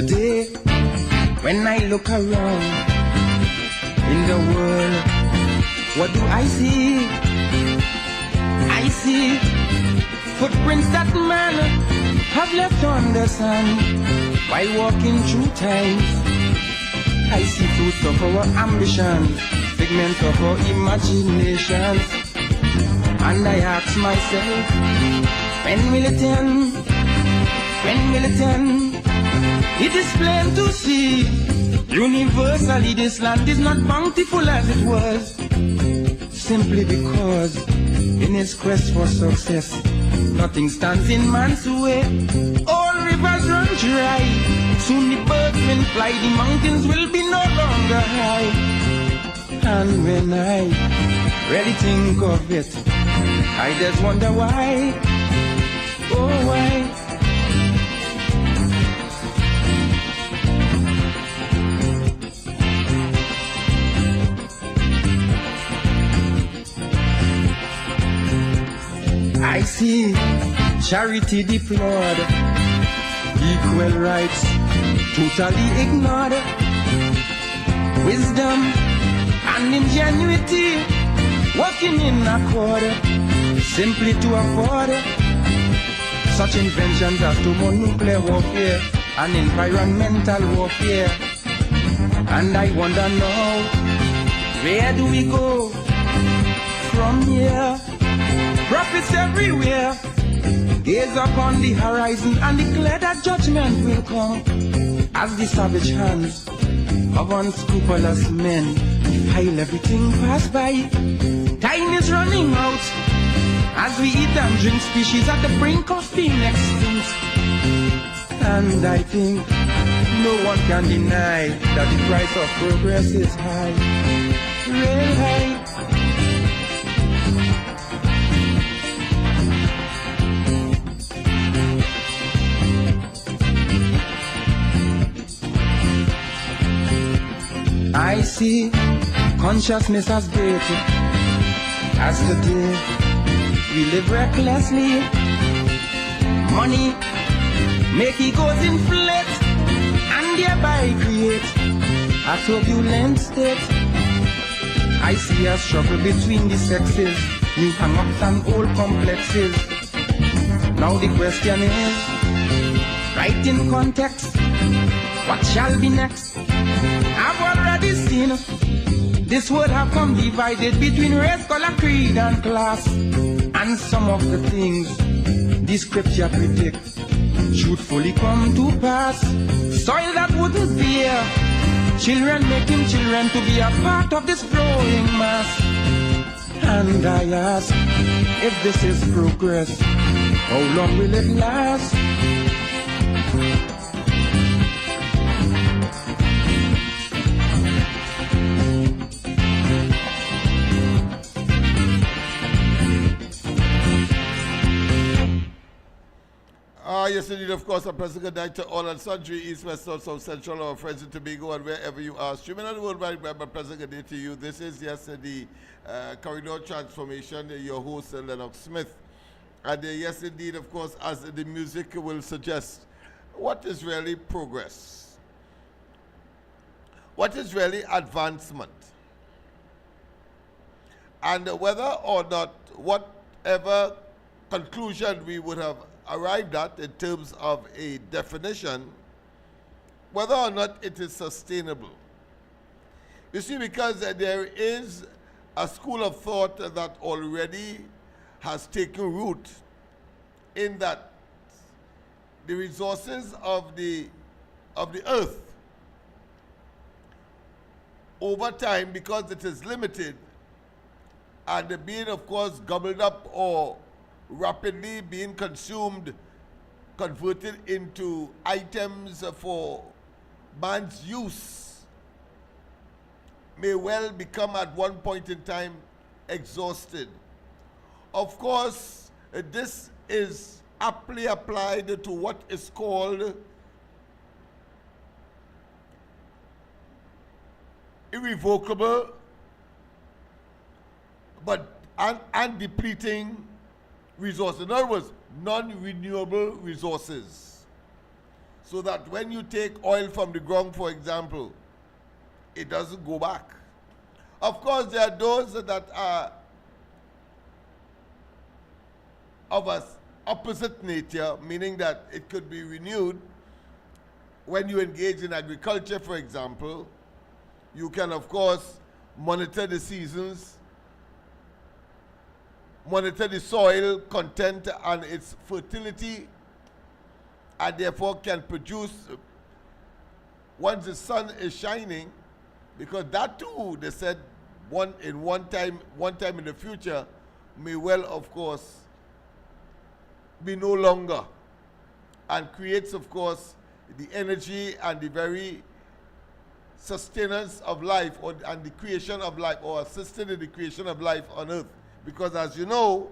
Today, when I look around in the world, what do I see? I see footprints that man have left on the sand while walking through time. I see fruits of our ambition, figment of our imagination, and I ask myself, when will it end? When will it end? It is plain to see, universally this land is not bountiful as it was, simply because in his quest for success, nothing stands in man's way. All rivers run dry, soon the birdmen fly, the mountains will be no longer high. And when I really think of it, I just wonder why, oh why. I see charity deplored, equal rights totally ignored, wisdom and ingenuity working in accord, simply to afford such inventions as thermonuclear warfare and environmental warfare. And I wonder now, where do we go from here? Prophets everywhere gaze upon the horizon and declare that judgment will come as the savage hands of unscrupulous men defile everything pass by. Time is running out as we eat and drink, species at the brink of being extinct. And I think no one can deny that the price of progress is high, real high. I see consciousness as great as today we live recklessly. Money make egos inflate and thereby create a turbulent state. I see a struggle between the sexes, new hang-ups and old complexes. Now the question is, right in context, what shall be next? I've already seen this world have come divided between race, color, creed and class. And some of the things the scripture predict truthfully come to pass. Soil that wouldn't bear children, making children to be a part of this growing mass. And I ask, if this is progress, how long will it last? Yes, indeed, of course, a present good night to all and sundry, East, West, North, South, Central, our friends in Tobago, and wherever you are. Streaming on the World Wide Web, a present good day to you. This is, yes, the Corridor Transformation, your host, Lennox Smith. And yes, indeed, of course, as the music will suggest, what is really progress? What is really advancement? And whether or not, whatever conclusion we would have arrived at in terms of a definition, whether or not it is sustainable. You see, because there is a school of thought that already has taken root in that the resources of the earth over time, because it is limited and being, of course, gobbled up or rapidly being consumed, converted into items for man's use, may well become at one point in time exhausted. Of course, this is aptly applied to what is called irrevocable but and depleting resources. In other words, non-renewable resources. so that when you take oil from the ground, for example, it doesn't go back. Of course, there are those that are of an opposite nature, meaning that it could be renewed. When you engage in agriculture, for example, you can, of course, monitor the seasons, monitor the soil content and its fertility, and therefore can produce, once the sun is shining, because that too, they said, one time in the future may well, of course, be no longer, and creates, of course, the energy and the very sustenance of life, and the creation of life, or assisted in the creation of life on earth. Because as you know,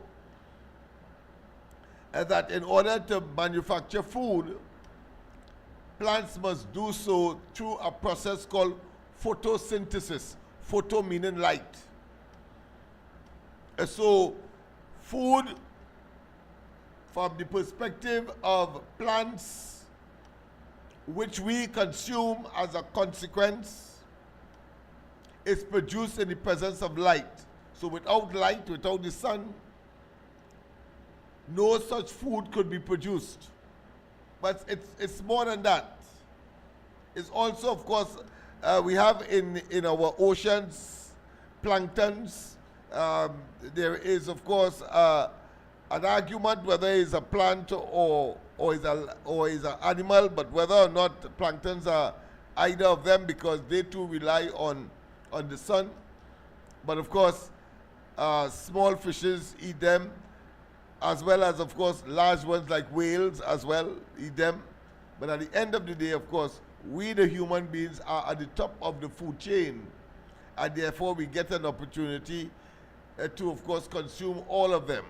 that in order to manufacture food, plants must do so through a process called photosynthesis. Photo meaning light. So food, from the perspective of plants, which we consume as a consequence, is produced in the presence of light. So without light, without the sun, no such food could be produced. But it's more than that. It's also, of course, we have in our oceans, planktons. There is, of course, an argument whether it's a plant or is an animal, but whether or not planktons are either of them, because they too rely on the sun. But of course, small fishes eat them, as well as, of course, large ones like whales as well eat them. But at the end of the day, of course, we the human beings are at the top of the food chain, and therefore we get an opportunity to, of course, consume all of them.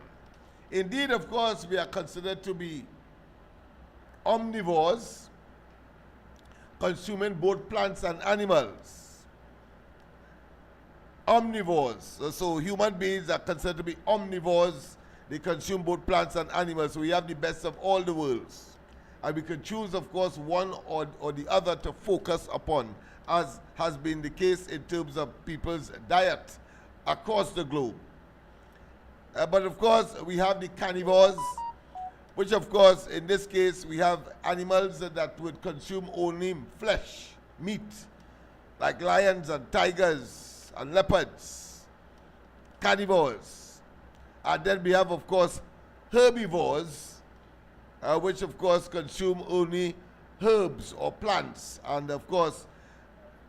Indeed, of course, we are considered to be omnivores, consuming both plants and animals. Omnivores. So human beings are considered to be omnivores. They consume both plants and animals. So we have the best of all the worlds. And we can choose, of course, one or the other to focus upon, as has been the case in terms of people's diet across the globe. But of course, we have the carnivores, which of course, in this case, we have animals that would consume only flesh, meat, like lions and tigers and leopards, carnivores. And then we have, of course, herbivores, which of course consume only herbs or plants. And of course,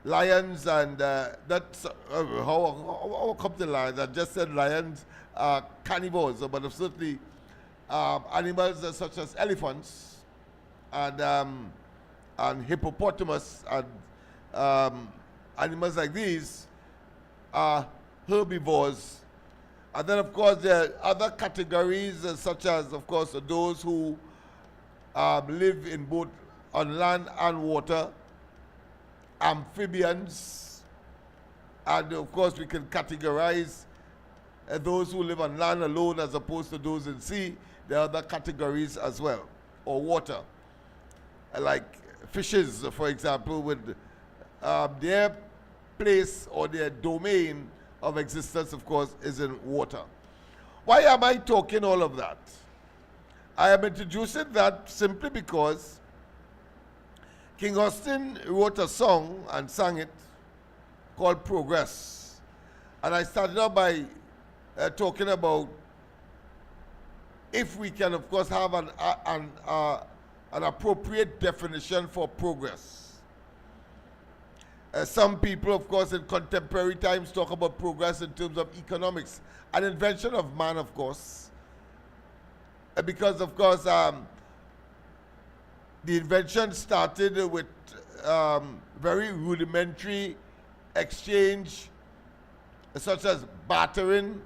lions and that's how come to lions? I just said lions are carnivores, but certainly animals such as elephants and hippopotamus and animals like these are herbivores. And then, of course, there are other categories, such as, of course, those who live in both on land and water, amphibians, and of course, we can categorize those who live on land alone as opposed to those in sea. There are other categories as well, or water, like fishes, for example, with their place or their domain of existence, of course, is in water. Why am I talking all of that? I am introducing that simply because King Austin wrote a song and sang it called Progress. And I started out by talking about if we can, of course, have an appropriate definition for progress. Some people, of course, in contemporary times talk about progress in terms of economics, an invention of man, of course, because, of course, the invention started with very rudimentary exchange, such as bartering.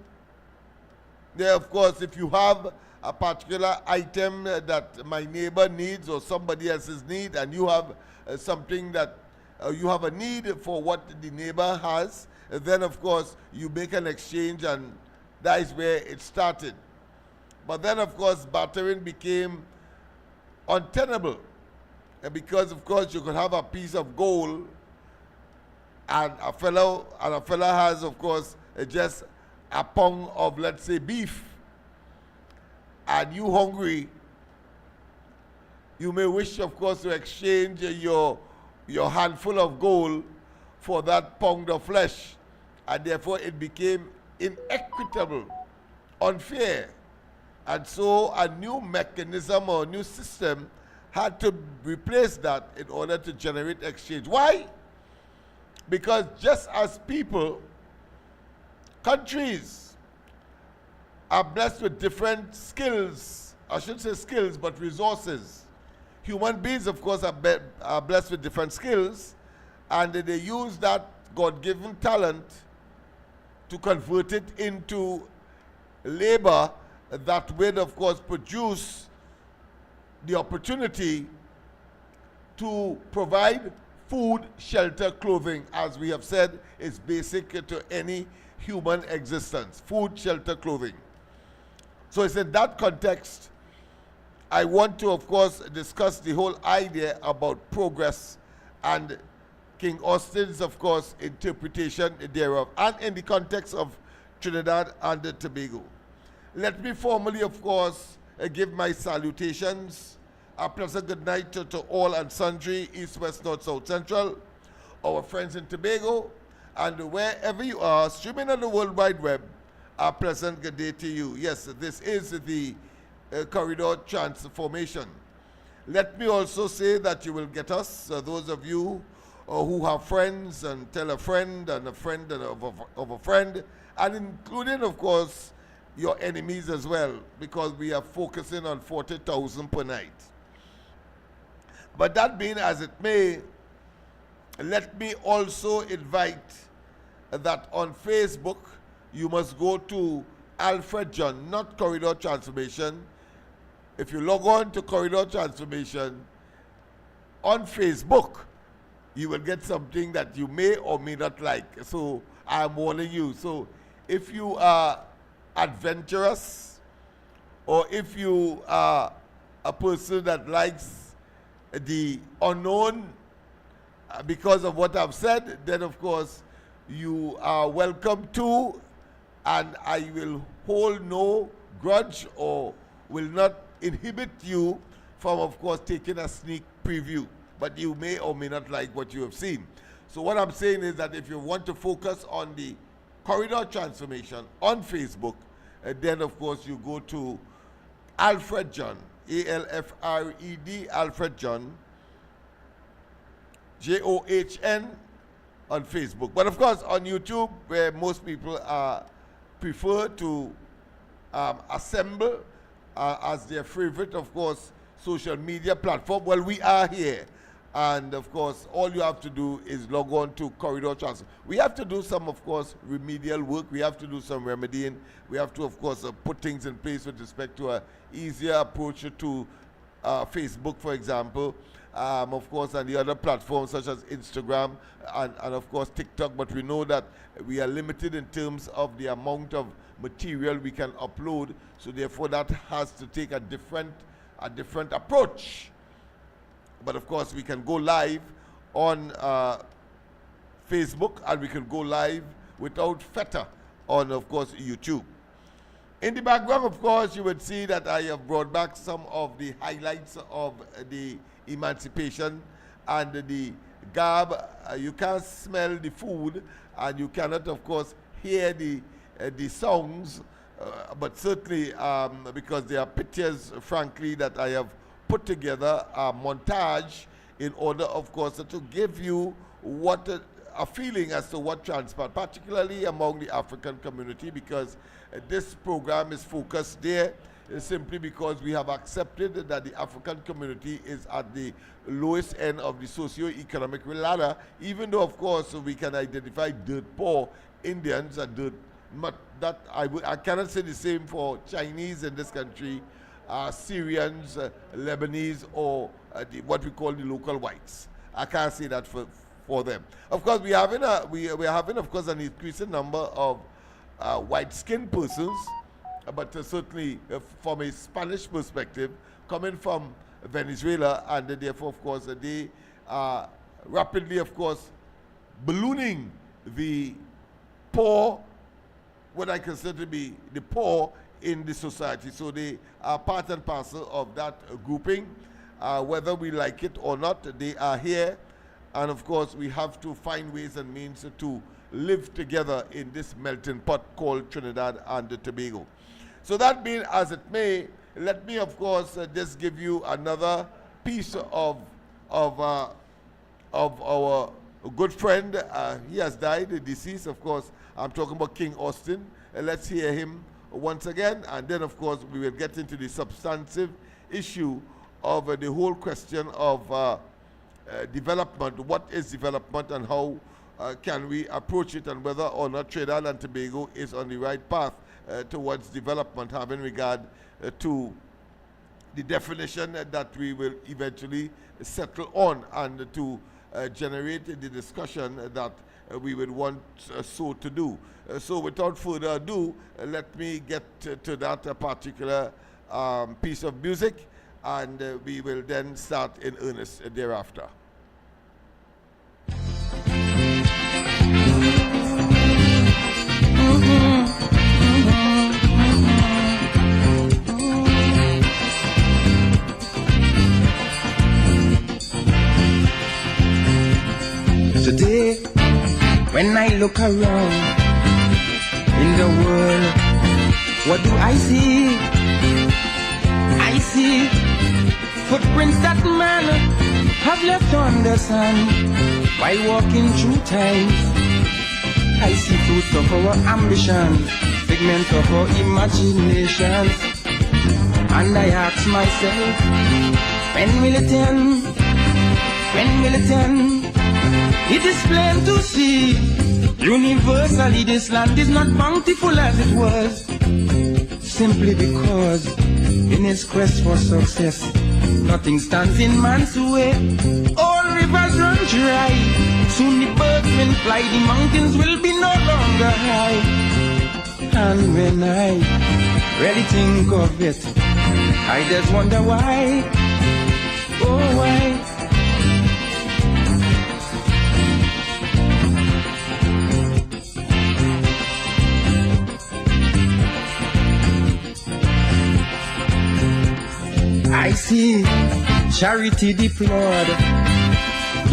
There, of course, if you have a particular item that my neighbor needs or somebody else's need, and you have something that you have a need for what the neighbor has, then of course you make an exchange, and that is where it started. But then, of course, bartering became untenable because of course you could have a piece of gold and a fellow has of course just a pound of, let's say, beef, and you hungry, you may wish of course to exchange your handful of gold for that pound of flesh, and therefore it became inequitable, unfair. And so a new mechanism or new system had to replace that in order to generate exchange. Why? Because just as people, countries are blessed with different skills, I shouldn't say skills, but resources. Human beings, of course, are blessed with different skills, and they use that God-given talent to convert it into labor that will, of course, produce the opportunity to provide food, shelter, clothing, as we have said, is basic to any human existence. Food, shelter, clothing. So it's in that context I want to, of course, discuss the whole idea about progress and King Austin's, of course, interpretation thereof, and in the context of Trinidad and Tobago. Let me formally, of course, give my salutations. A pleasant good night to all and sundry, east, west, north, south, central, our friends in Tobago, and wherever you are, streaming on the World Wide Web, a pleasant good day to you. Yes, this is the corridor transformation. Let me also say that you will get us, those of you who have friends, and tell a friend and a friend of a friend, and including, of course, your enemies as well, because we are focusing on 40,000 per night. But that being as it may, let me also invite that on Facebook, you must go to Alfred John, not Corridor Transformation. If you log on to Corridor Transformation on Facebook, you will get something that you may or may not like. So I'm warning you. So if you are adventurous, or if you are a person that likes the unknown because of what I've said, then of course you are welcome to, and I will hold no grudge or will not inhibit you from, of course, taking a sneak preview, but you may or may not like what you have seen. So what I'm saying is that if you want to focus on the corridor transformation on Facebook, then of course you go to Alfred John, A-L-F-R-E-D, Alfred John, John on Facebook. But of course on YouTube, where most people prefer to assemble as their favorite, of course, social media platform, well, we are here. And of course, all you have to do is log on to Corridor Transfer. We have to do some, of course, remedial work. We have to do some remedying. We have to, of course, put things in place with respect to an easier approach to Facebook, for example. Of course, and the other platforms such as Instagram and of course, TikTok. But we know that we are limited in terms of the amount of material we can upload. So therefore, that has to take a different approach. But of course, we can go live on Facebook, and we can go live without fetter on, of course, YouTube. In the background, of course, you would see that I have brought back some of the highlights of the emancipation and the garb. You can't smell the food, and you cannot, of course, hear the songs, but certainly because there are pictures, frankly, that I have put together a montage in order, of course, to give you what a feeling as to what transpired, particularly among the African community, because this program is focused there simply because we have accepted that the African community is at the lowest end of the socio-economic ladder, even though, of course, we can identify dirt poor Indians and dirt, but that I cannot say the same for Chinese in this country, Syrians, Lebanese, or what we call the local whites. I can't say that for them. Of course, we are having, of course, an increasing number of white-skinned persons, but certainly from a Spanish perspective, coming from Venezuela, and therefore, of course, they are rapidly, of course, ballooning the poor, what I consider to be the poor in the society. So they are part and parcel of that grouping. Whether we like it or not, they are here. And of course, we have to find ways and means to live together in this melting pot called Trinidad and Tobago. So that being as it may, let me, of course, just give you another piece of our good friend. He has died, deceased, of course. I'm talking about King Austin. Let's hear him once again, and then, of course, we will get into the substantive issue of the whole question of development. What is development, and how can we approach it, and whether or not Trinidad and Tobago is on the right path towards development, having regard to the definition that we will eventually settle on, and to generate the discussion that we would want so to do. So without further ado, let me get to that particular piece of music, and we will then start in earnest thereafter. Today, when I look around in the world, what do I see? I see footprints that man have left on the sand while walking through times. I see fruits of our ambitions, figment of our imaginations, and I ask myself, when will it end? When will it end? It is plain to see, universally this land is not bountiful as it was, simply because in his quest for success, nothing stands in man's way. All rivers run dry, soon the birds will fly, the mountains will be no longer high. And when I really think of it, I just wonder why, oh why. I see charity deplored,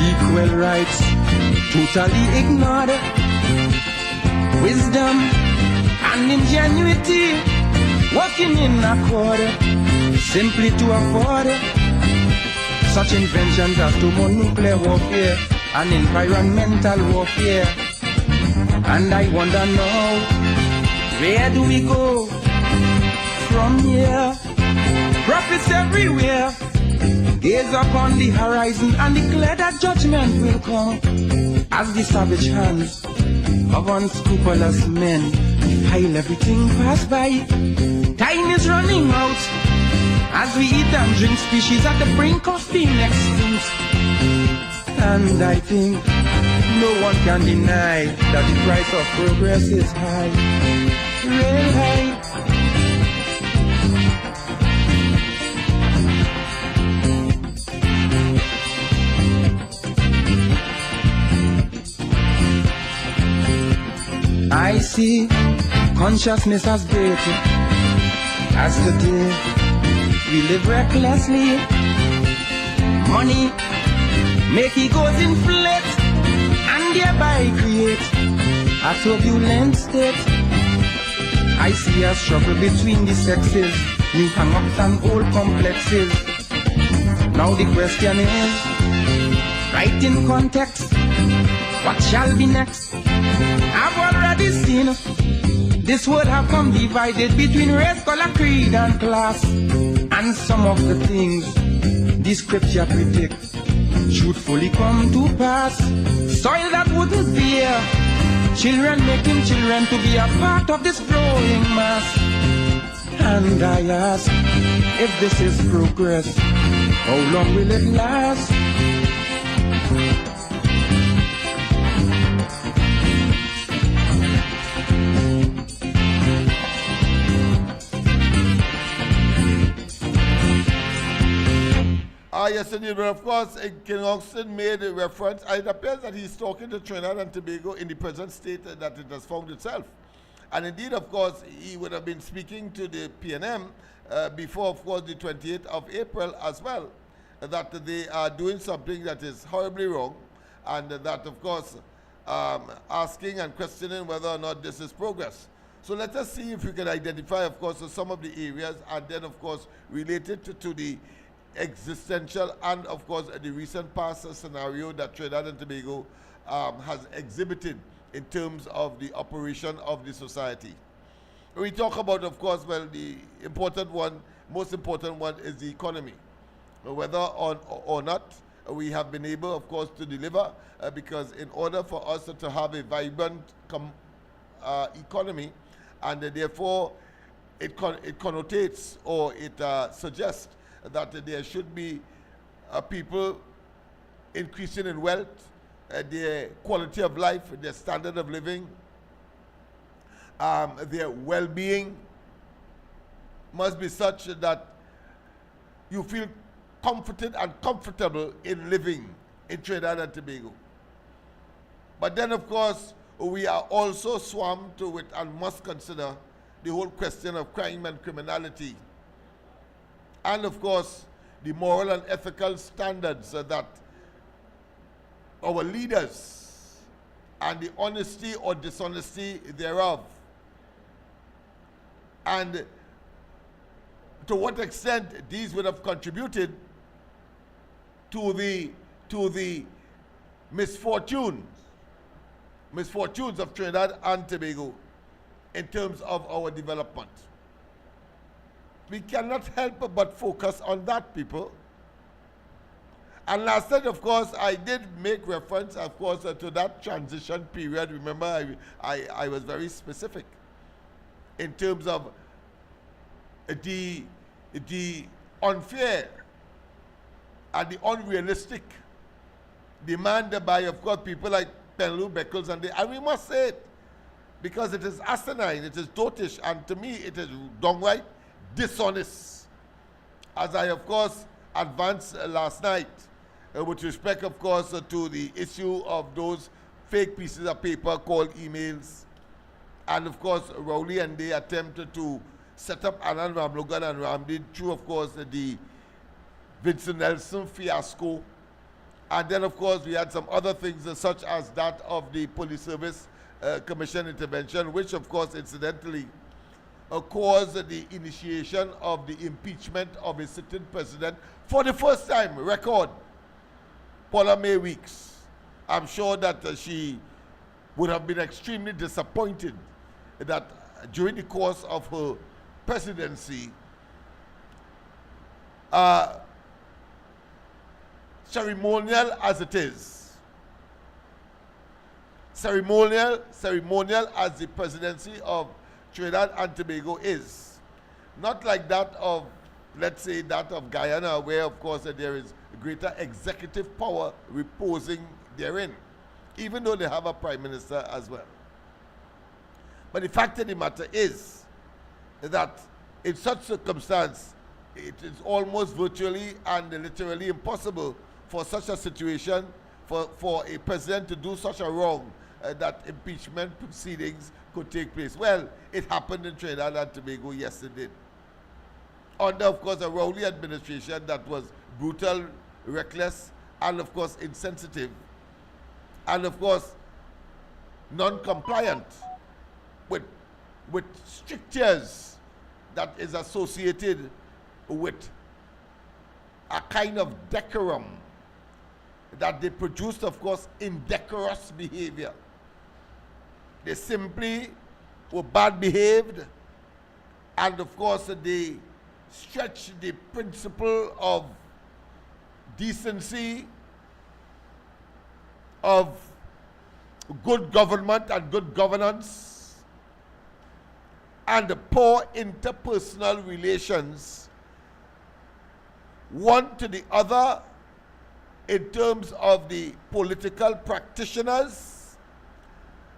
equal rights totally ignored, wisdom and ingenuity working in accord, simply to afford such inventions as thermonuclear warfare and environmental warfare. And I wonder now, where do we go from here? Prophets everywhere gaze upon the horizon and declare that judgment will come as the savage hands of unscrupulous men defile everything passed by. Time is running out as we eat and drink, species at the brink of being extinct. And I think no one can deny that the price of progress is high, real high. I see consciousness as great as today we live recklessly. Money make egos inflate and thereby create a turbulent state. I see a struggle between the sexes, new hang-ups and old complexes. Now the question is, right in context, what shall be next? I've already seen this would have come divided between race, color, creed and class. And some of the things the scripture predict truthfully come to pass. Soil that wouldn't bear children, making children to be a part of this growing mass. And I ask, if this is progress, how long will it last? continue, but of course, King Austin made a reference, and it appears that he's talking to Trinidad and Tobago in the present state that it has found itself. And indeed, of course, he would have been speaking to the PNM before, of course, the 28th of April as well, that they are doing something that is horribly wrong, and that, of course, asking and questioning whether or not this is progress. So let us see if we can identify, of course, some of the areas, and then, of course, relate it to the existential and, of course, the recent past scenario that Trinidad and Tobago has exhibited in terms of the operation of the society. We talk about, of course, well, the important one, most important one is the economy. Whether or not we have been able, of course, to deliver, because in order for us to have a vibrant economy, and therefore it connotates or it suggests that there should be people increasing in wealth, their quality of life, their standard of living, their well-being must be such that you feel comforted and comfortable in living in Trinidad and Tobago. But then, of course, we are also swamped with and must consider the whole question of crime and criminality. And, of course, the moral and ethical standards that our leaders and the honesty or dishonesty thereof. And to what extent these would have contributed to the misfortunes of Trinidad and Tobago in terms of our development. We cannot help but focus on that, people. And last night, of course, I did make reference, of course, to that transition period. Remember, I was very specific in terms of the unfair and the unrealistic demand by, of course, people like Penlu, Beckles, and we must say it, because it is asinine, it is dotish, and to me it is downright dishonest. As I, of course, advanced last night with respect, of course, to the issue of those fake pieces of paper called emails, and, of course, Rowley and they attempted to set up Anand Ramlogan and Ramdin through, of course, the Vincent Nelson fiasco. And then, of course, we had some other things such as that of the Police Service Commission intervention, which, of course, incidentally, caused the initiation of the impeachment of a sitting president for the first time, record, Paula May Weeks. I'm sure that she would have been extremely disappointed that during the course of her presidency, ceremonial as it is, ceremonial as the presidency of Trinidad and Tobago is, not like that of, let's say, that of Guyana, where, of course, there is greater executive power reposing therein, even though they have a prime minister as well. But the fact of the matter is that in such circumstance, it is almost virtually and literally impossible for such a situation, for a president to do such a wrong that impeachment proceedings could take place. Well, it happened in Trinidad and Tobago, yes it did. Under, of course, a Rowley administration that was brutal, reckless, and, of course, insensitive, and, of course, non-compliant with strictures that is associated with a kind of decorum that they produced, of course, indecorous behavior. They simply were bad behaved, and, of course, they stretched the principle of decency, of good government and good governance, and the poor interpersonal relations, one to the other, in terms of the political practitioners,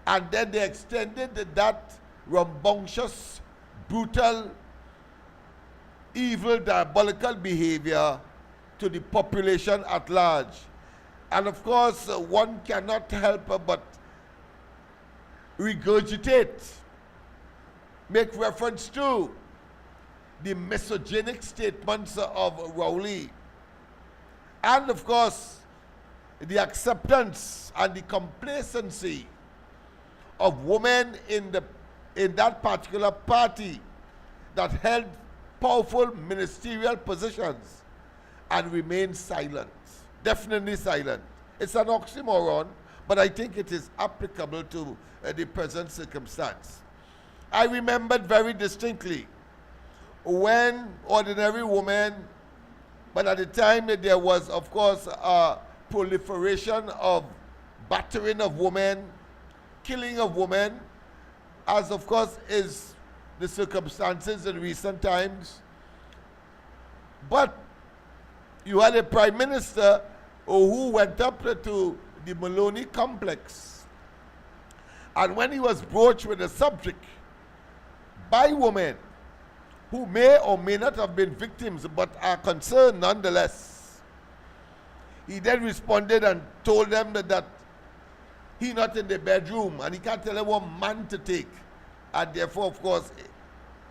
and then they extended that rambunctious, brutal, evil, diabolical behavior to the population at large. And of course, one cannot help but regurgitate, make reference to the misogynic statements of Rowley. And of course, the acceptance and the complacency of women in that particular party that held powerful ministerial positions and remained silent, definitely silent. It's an oxymoron, but I think it is applicable to the present circumstance. I remembered very distinctly when ordinary women, but at the time there was, of course, a proliferation of battering of women, killing of women, as of course is the circumstances in recent times. But you had a prime minister who went up to the Maloney complex, and when he was broached with the subject by women who may or may not have been victims but are concerned nonetheless, he then responded and told them that he not in the bedroom and he can't tell them what man to take, and therefore, of course,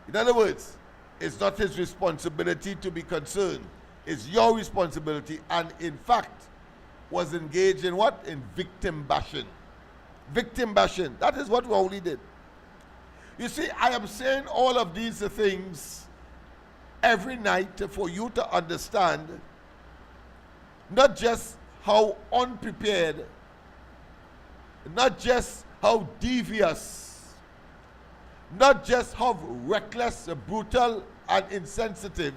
in other words, it's not his responsibility to be concerned. It's your responsibility, and in fact was engaged in what? In victim bashing. Victim bashing. That is what Rowley did. You see, I am saying all of these things every night for you to understand not just how unprepared, not just how devious, not just how reckless, brutal, and insensitive,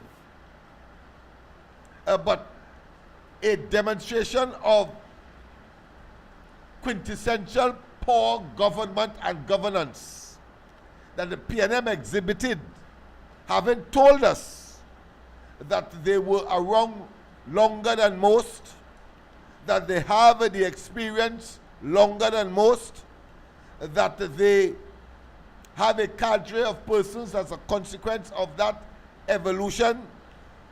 but a demonstration of quintessential poor government and governance that the PNM exhibited, having told us that they were around longer than most, that they have the experience longer than most, that they have a cadre of persons as a consequence of that evolution,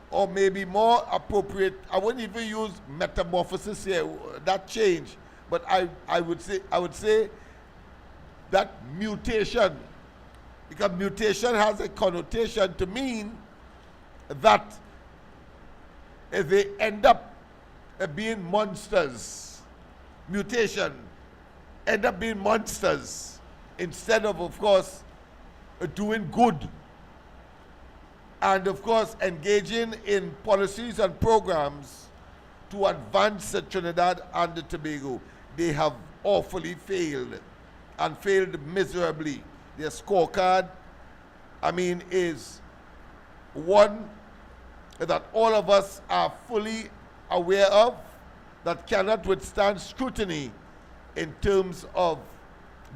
or maybe more appropriate, I wouldn't even use metamorphosis here, that change, but I would say that mutation, because mutation has a connotation to mean that they end up being monsters. Mutation end up being monsters instead of course, doing good. And of course, engaging in policies and programs to advance Trinidad and Tobago. They have awfully failed, and failed miserably. Their scorecard, I mean, is one that all of us are fully aware of, that cannot withstand scrutiny in terms of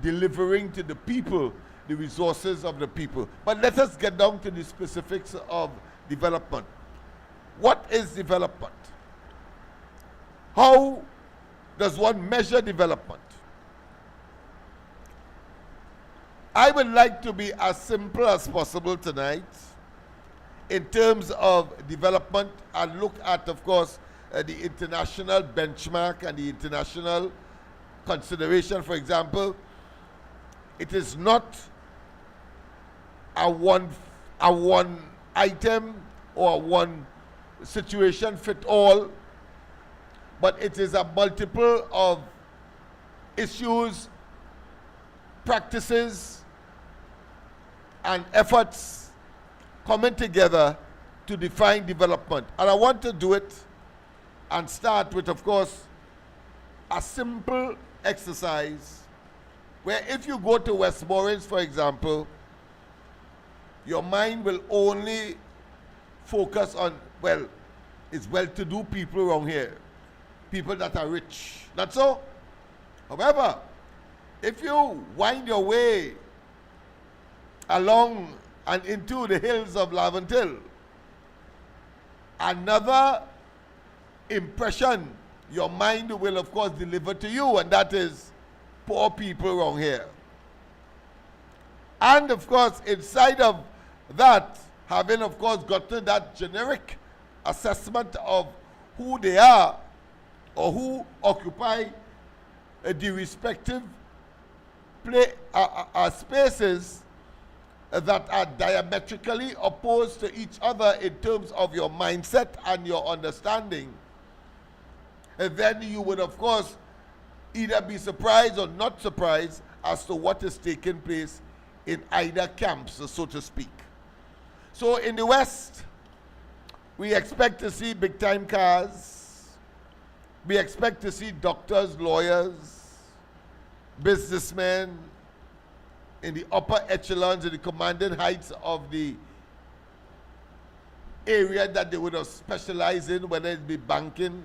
delivering to the people the resources of the people. But let us get down to the specifics of development. What is development? How does one measure development? I would like to be as simple as possible tonight in terms of development and look at, of course, the international benchmark and the international consideration. For example, it is not a one item or one situation fit all, but it is a multiple of issues, practices, and efforts coming together to define development. And I want to do it and start with, of course, a simple exercise where if you go to Westmoreland, for example, your mind will only focus on, well, it's well-to-do people around here, people that are rich. Not so? However, if you wind your way along and into the hills of Laventille, another impression your mind will, of course, deliver to you, and that is poor people around here. And, of course, inside of that, having, of course, gotten that generic assessment of who they are or who occupy the respective spaces that are diametrically opposed to each other in terms of your mindset and your understanding, and then you would of course either be surprised or not surprised as to what is taking place in either camps, so to speak. So in the West, we expect to see big time cars, we expect to see doctors, lawyers, businessmen in the upper echelons, in the commanding heights of the area that they would have specialized in, whether it be banking,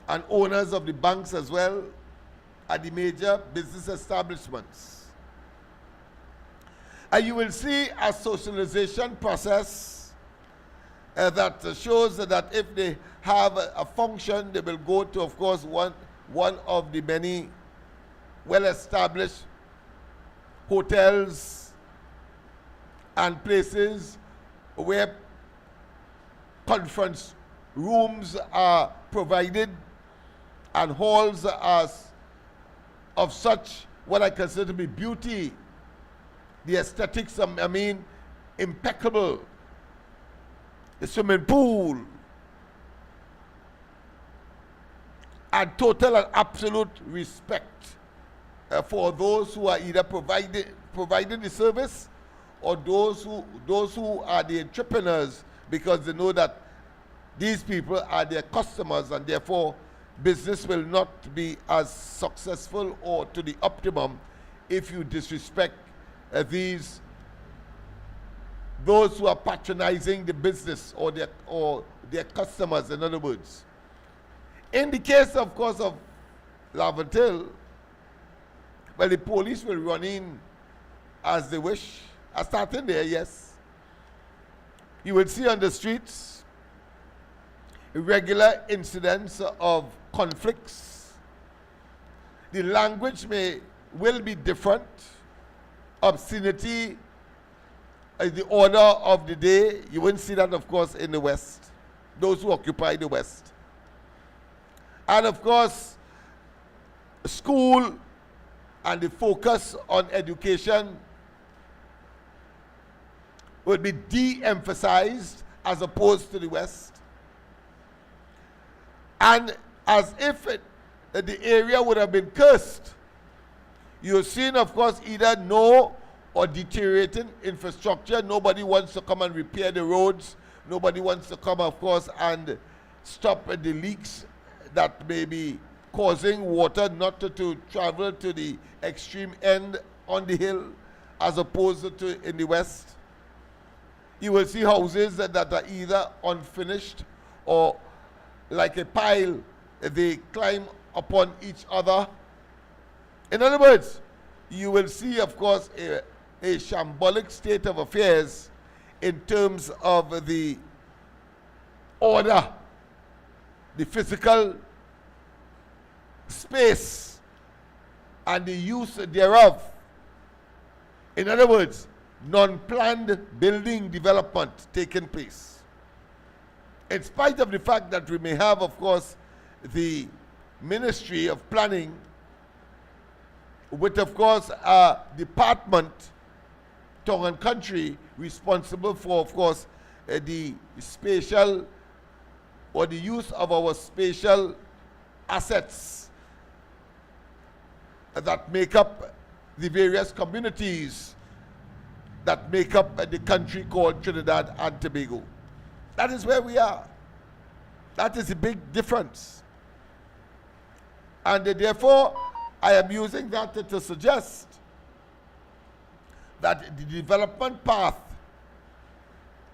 and owners of the banks as well, at the major business establishments. And you will see a socialization process that shows that if they have a function, they will go to, of course, one of the many well-established hotels and places where conference rooms are provided and halls are of such what I consider to be beauty. The aesthetics, I mean, impeccable. The swimming pool. And total and absolute respect for those who are either providing the service or those who are the entrepreneurs, because they know that these people are their customers, and therefore business will not be as successful or to the optimum if you disrespect those who are patronizing the business or their customers, in other words. In the case, of course, of Laventille, well, the police will run in as they wish. Starting there, yes. You will see on the streets irregular incidents of conflicts. The language will be different. Obscenity is the order of the day. You won't see that, of course, in the West, those who occupy the West. And of course, school and the focus on education would be de-emphasized as opposed to the West. And as if the area would have been cursed, you've seen, of course, either no or deteriorating infrastructure. Nobody wants to come and repair the roads. Nobody wants to come, of course, and stop the leaks that may be causing water not to travel to the extreme end on the hill, as opposed to in the West. You will see houses that are either unfinished or like a pile, they climb upon each other. In other words, you will see, of course, a shambolic state of affairs in terms of the order, the physical space, and the use thereof. In other words, non-planned building development taking place. In spite of the fact that we may have, of course, the Ministry of Planning, with, of course, a department, Tongue and Country, responsible for, of course, the spatial or the use of our spatial assets that make up the various communities that make up the country called Trinidad and Tobago. That is where we are. That is a big difference. And therefore, I am using that to suggest that the development path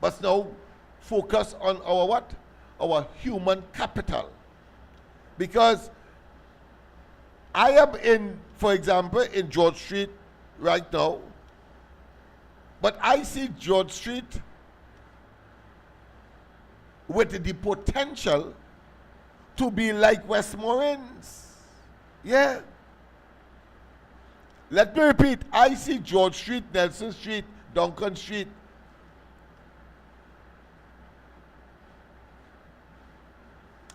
must now focus on our what? Our human capital. Because I am in, for example, in George Street right now, but I see George Street with the potential to be like Westmoreland. Yeah. Let me repeat, I see George Street, Nelson Street, Duncan Street.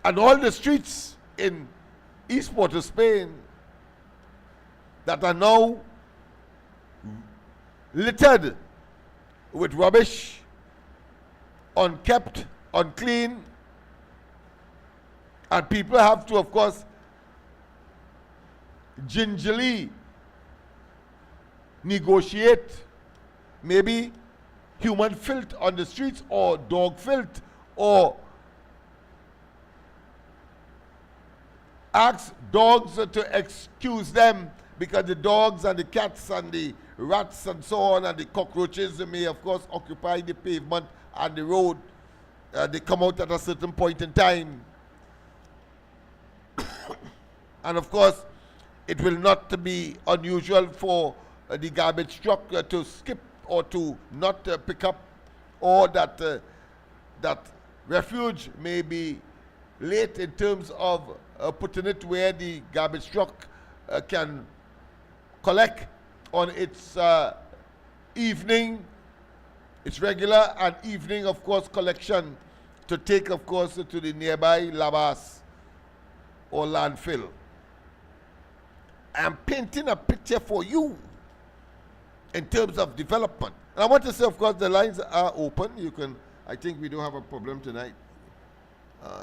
And all the streets in East Port of Spain that are now littered with rubbish, unkept, unclean, and people have to, of course, gingerly negotiate maybe human filth on the streets or dog filth, or ask dogs to excuse them because the dogs and the cats and the rats and so on and the cockroaches may of course occupy the pavement and the road. They come out at a certain point in time. And of course, it will not be unusual for the garbage truck to skip or to not pick up, or that that refuge may be late in terms of putting it where the garbage truck can collect on its evening, its regular and evening, of course, collection to take, of course, to the nearby lavas or landfill. I'm painting a picture for you in terms of development. And I want to say, of course, the lines are open. You can, I think we don't have a problem tonight.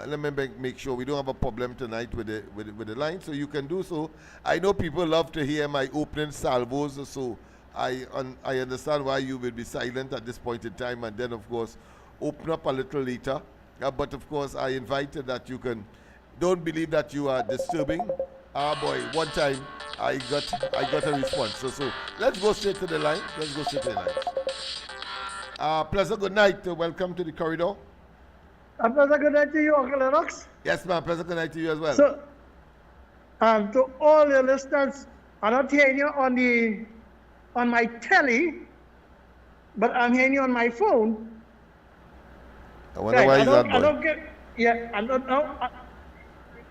Let me make sure we don't have a problem tonight with the line, so you can do so. I know people love to hear my opening salvos, so I understand why you will be silent at this point in time, and then of course open up a little later. But of course I invited that you can. Don't believe that you are disturbing. Boy, one time I got a response. So let's go straight to the line. Let's go straight to the line. Pleasant good night. Welcome to the corridor. A pleasant good night to you, Uncle Lennox. Yes, ma'am. Pleasant good night to you as well. So, to all your listeners, I'm not hearing you on my telly, but I'm hearing you on my phone. I wonder why is that, boy? I don't get. Yeah, I don't know.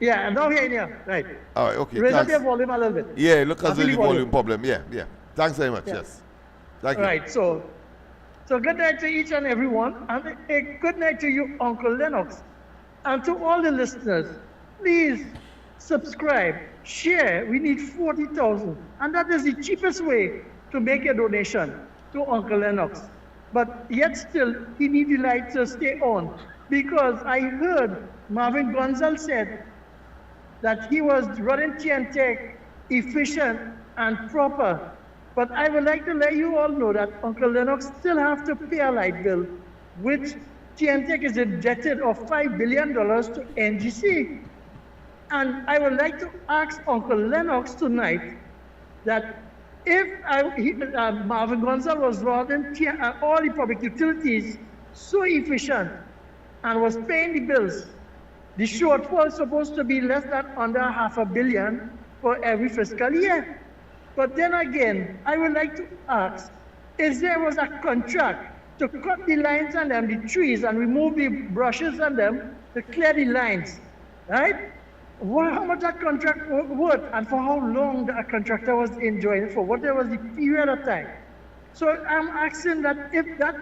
Yeah, I'm not hearing you. Right. All right. Okay. Raise up your volume a little bit. Yeah, look at the volume problem. Yeah. Thanks very much. Yeah. Yes. Thank you. Right. So good night to each and everyone, and a good night to you, Uncle Lennox. And to all the listeners, please subscribe, share. We need 40,000. And that is the cheapest way to make a donation to Uncle Lennox. But yet still, he needs the light to stay on. Because I heard Marvin Gonzalez said that he was running TNTech efficient and proper. But I would like to let you all know that Uncle Lennox still have to pay a light bill, which TNTech is indebted of $5 billion to NGC. And I would like to ask Uncle Lennox tonight that if Marvin Gonzalez was running all the public utilities so efficient and was paying the bills, the shortfall is supposed to be less than under $500 million for every fiscal year. But then again, I would like to ask, if there was a contract to cut the lines on them, the trees, and remove the brushes on them to clear the lines, right? How much that contract worth, and for how long the contractor was enjoying it for? What was the period of time? So I'm asking that if that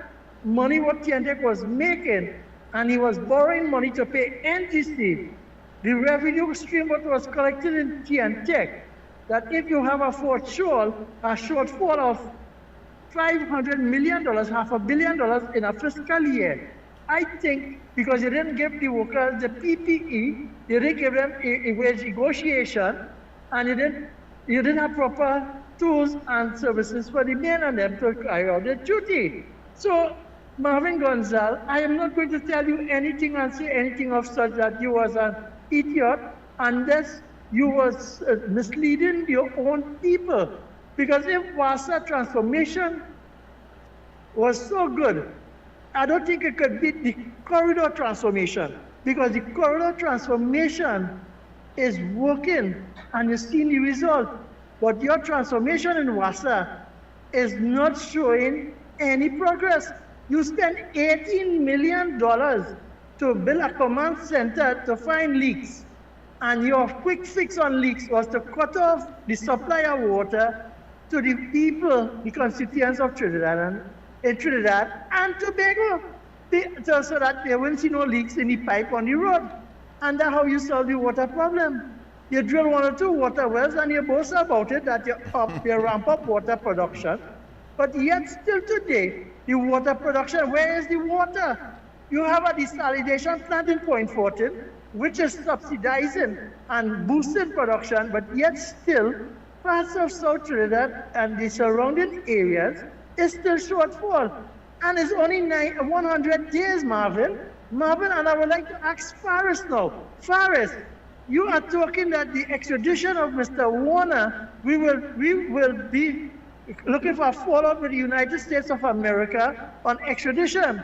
money what TNTech was making, and he was borrowing money to pay NGC, the revenue stream what was collected in TNTech, that if you have a shortfall of $500 million, $500 million in a fiscal year, I think because you didn't give the workers the PPE, you didn't give them a wage negotiation, and you didn't have proper tools and services for the men and them to carry out their duty. So, Marvin Gonzalez, I am not going to tell you anything and say anything of such that you was an idiot unless you was misleading your own people. Because if WASA transformation was so good, I don't think it could beat the corridor transformation. Because the corridor transformation is working and you've seen the result. But your transformation in WASA is not showing any progress. You spent $18 million to build a command center to find leaks. And your quick fix on leaks was to cut off the supply of water to the people, the constituents of Trinidad and Tobago, so that there won't see no leaks in the pipe on the road. And that's how you solve the water problem. You drill 1 or 2 water wells and you boast about it that you ramp up water production. But yet still today, the water production, where is the water? You have a desalination plant in Point Fortin, which is subsidizing and boosting production, but yet still, parts of South Trinidad and the surrounding areas is still shortfall. And it's only 100 days, Marvin. Marvin, and I would like to ask Faris now. Faris, you are talking that the extradition of Mr. Warner, we will be looking for a fallout with the United States of America on extradition.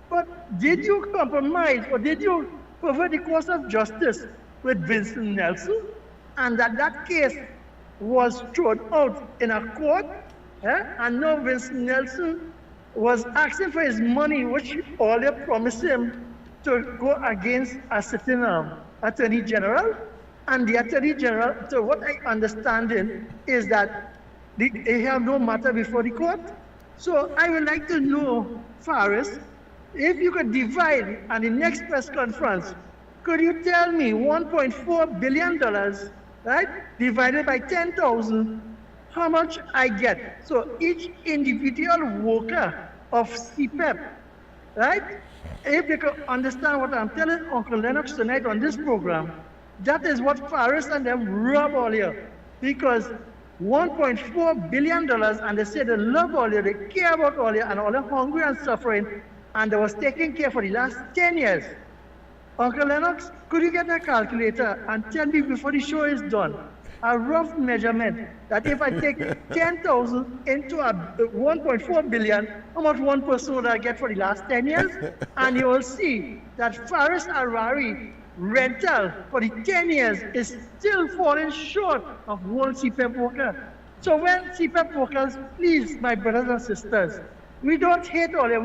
But did you compromise or did you pervert the course of justice with Vincent Nelson? And that case was thrown out in a court, and now Vincent Nelson was asking for his money, which all they promised him to go against a sitting Attorney General. And the Attorney General, so what I understand is that they have no matter before the court. So I would like to know, Faris, if you could divide on the next press conference, could you tell me $1.4 billion, right, divided by 10,000, how much I get? So each individual worker of CPEP, right, if they could understand what I'm telling Uncle Lennox tonight on this program, that is what Faris and them rub all here. Because $1.4 billion, and they say they love all here, they care about all here, and all the hungry and suffering, and they was taking care for the last 10 years. Uncle Lennox, could you get a calculator and tell me before the show is done, a rough measurement that if I take 10,000 into a 1.4 billion, how much one person would I get for the last 10 years? And you will see that Faris Arari rental for the 10 years is still falling short of one CPEP worker. So when CPEP workers, please, my brothers and sisters, we don't hate all here,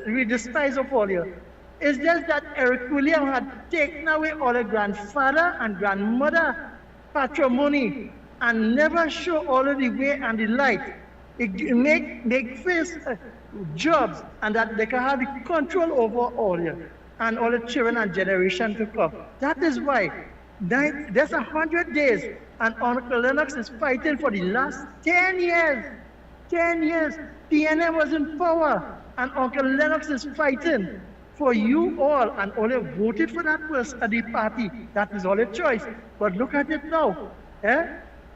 we despise of all here. It's just that Eric William had taken away all the grandfather and grandmother patrimony and never show all of the way and the light. It make face jobs and that they can have the control over all here and all the children and generation to come. That is why there's 100 days and Uncle Lennox is fighting for the last 10 years. 10 years. PNM was in power and Uncle Lennox is fighting for you all and only voted for that person at the party. That is all a choice. But look at it now.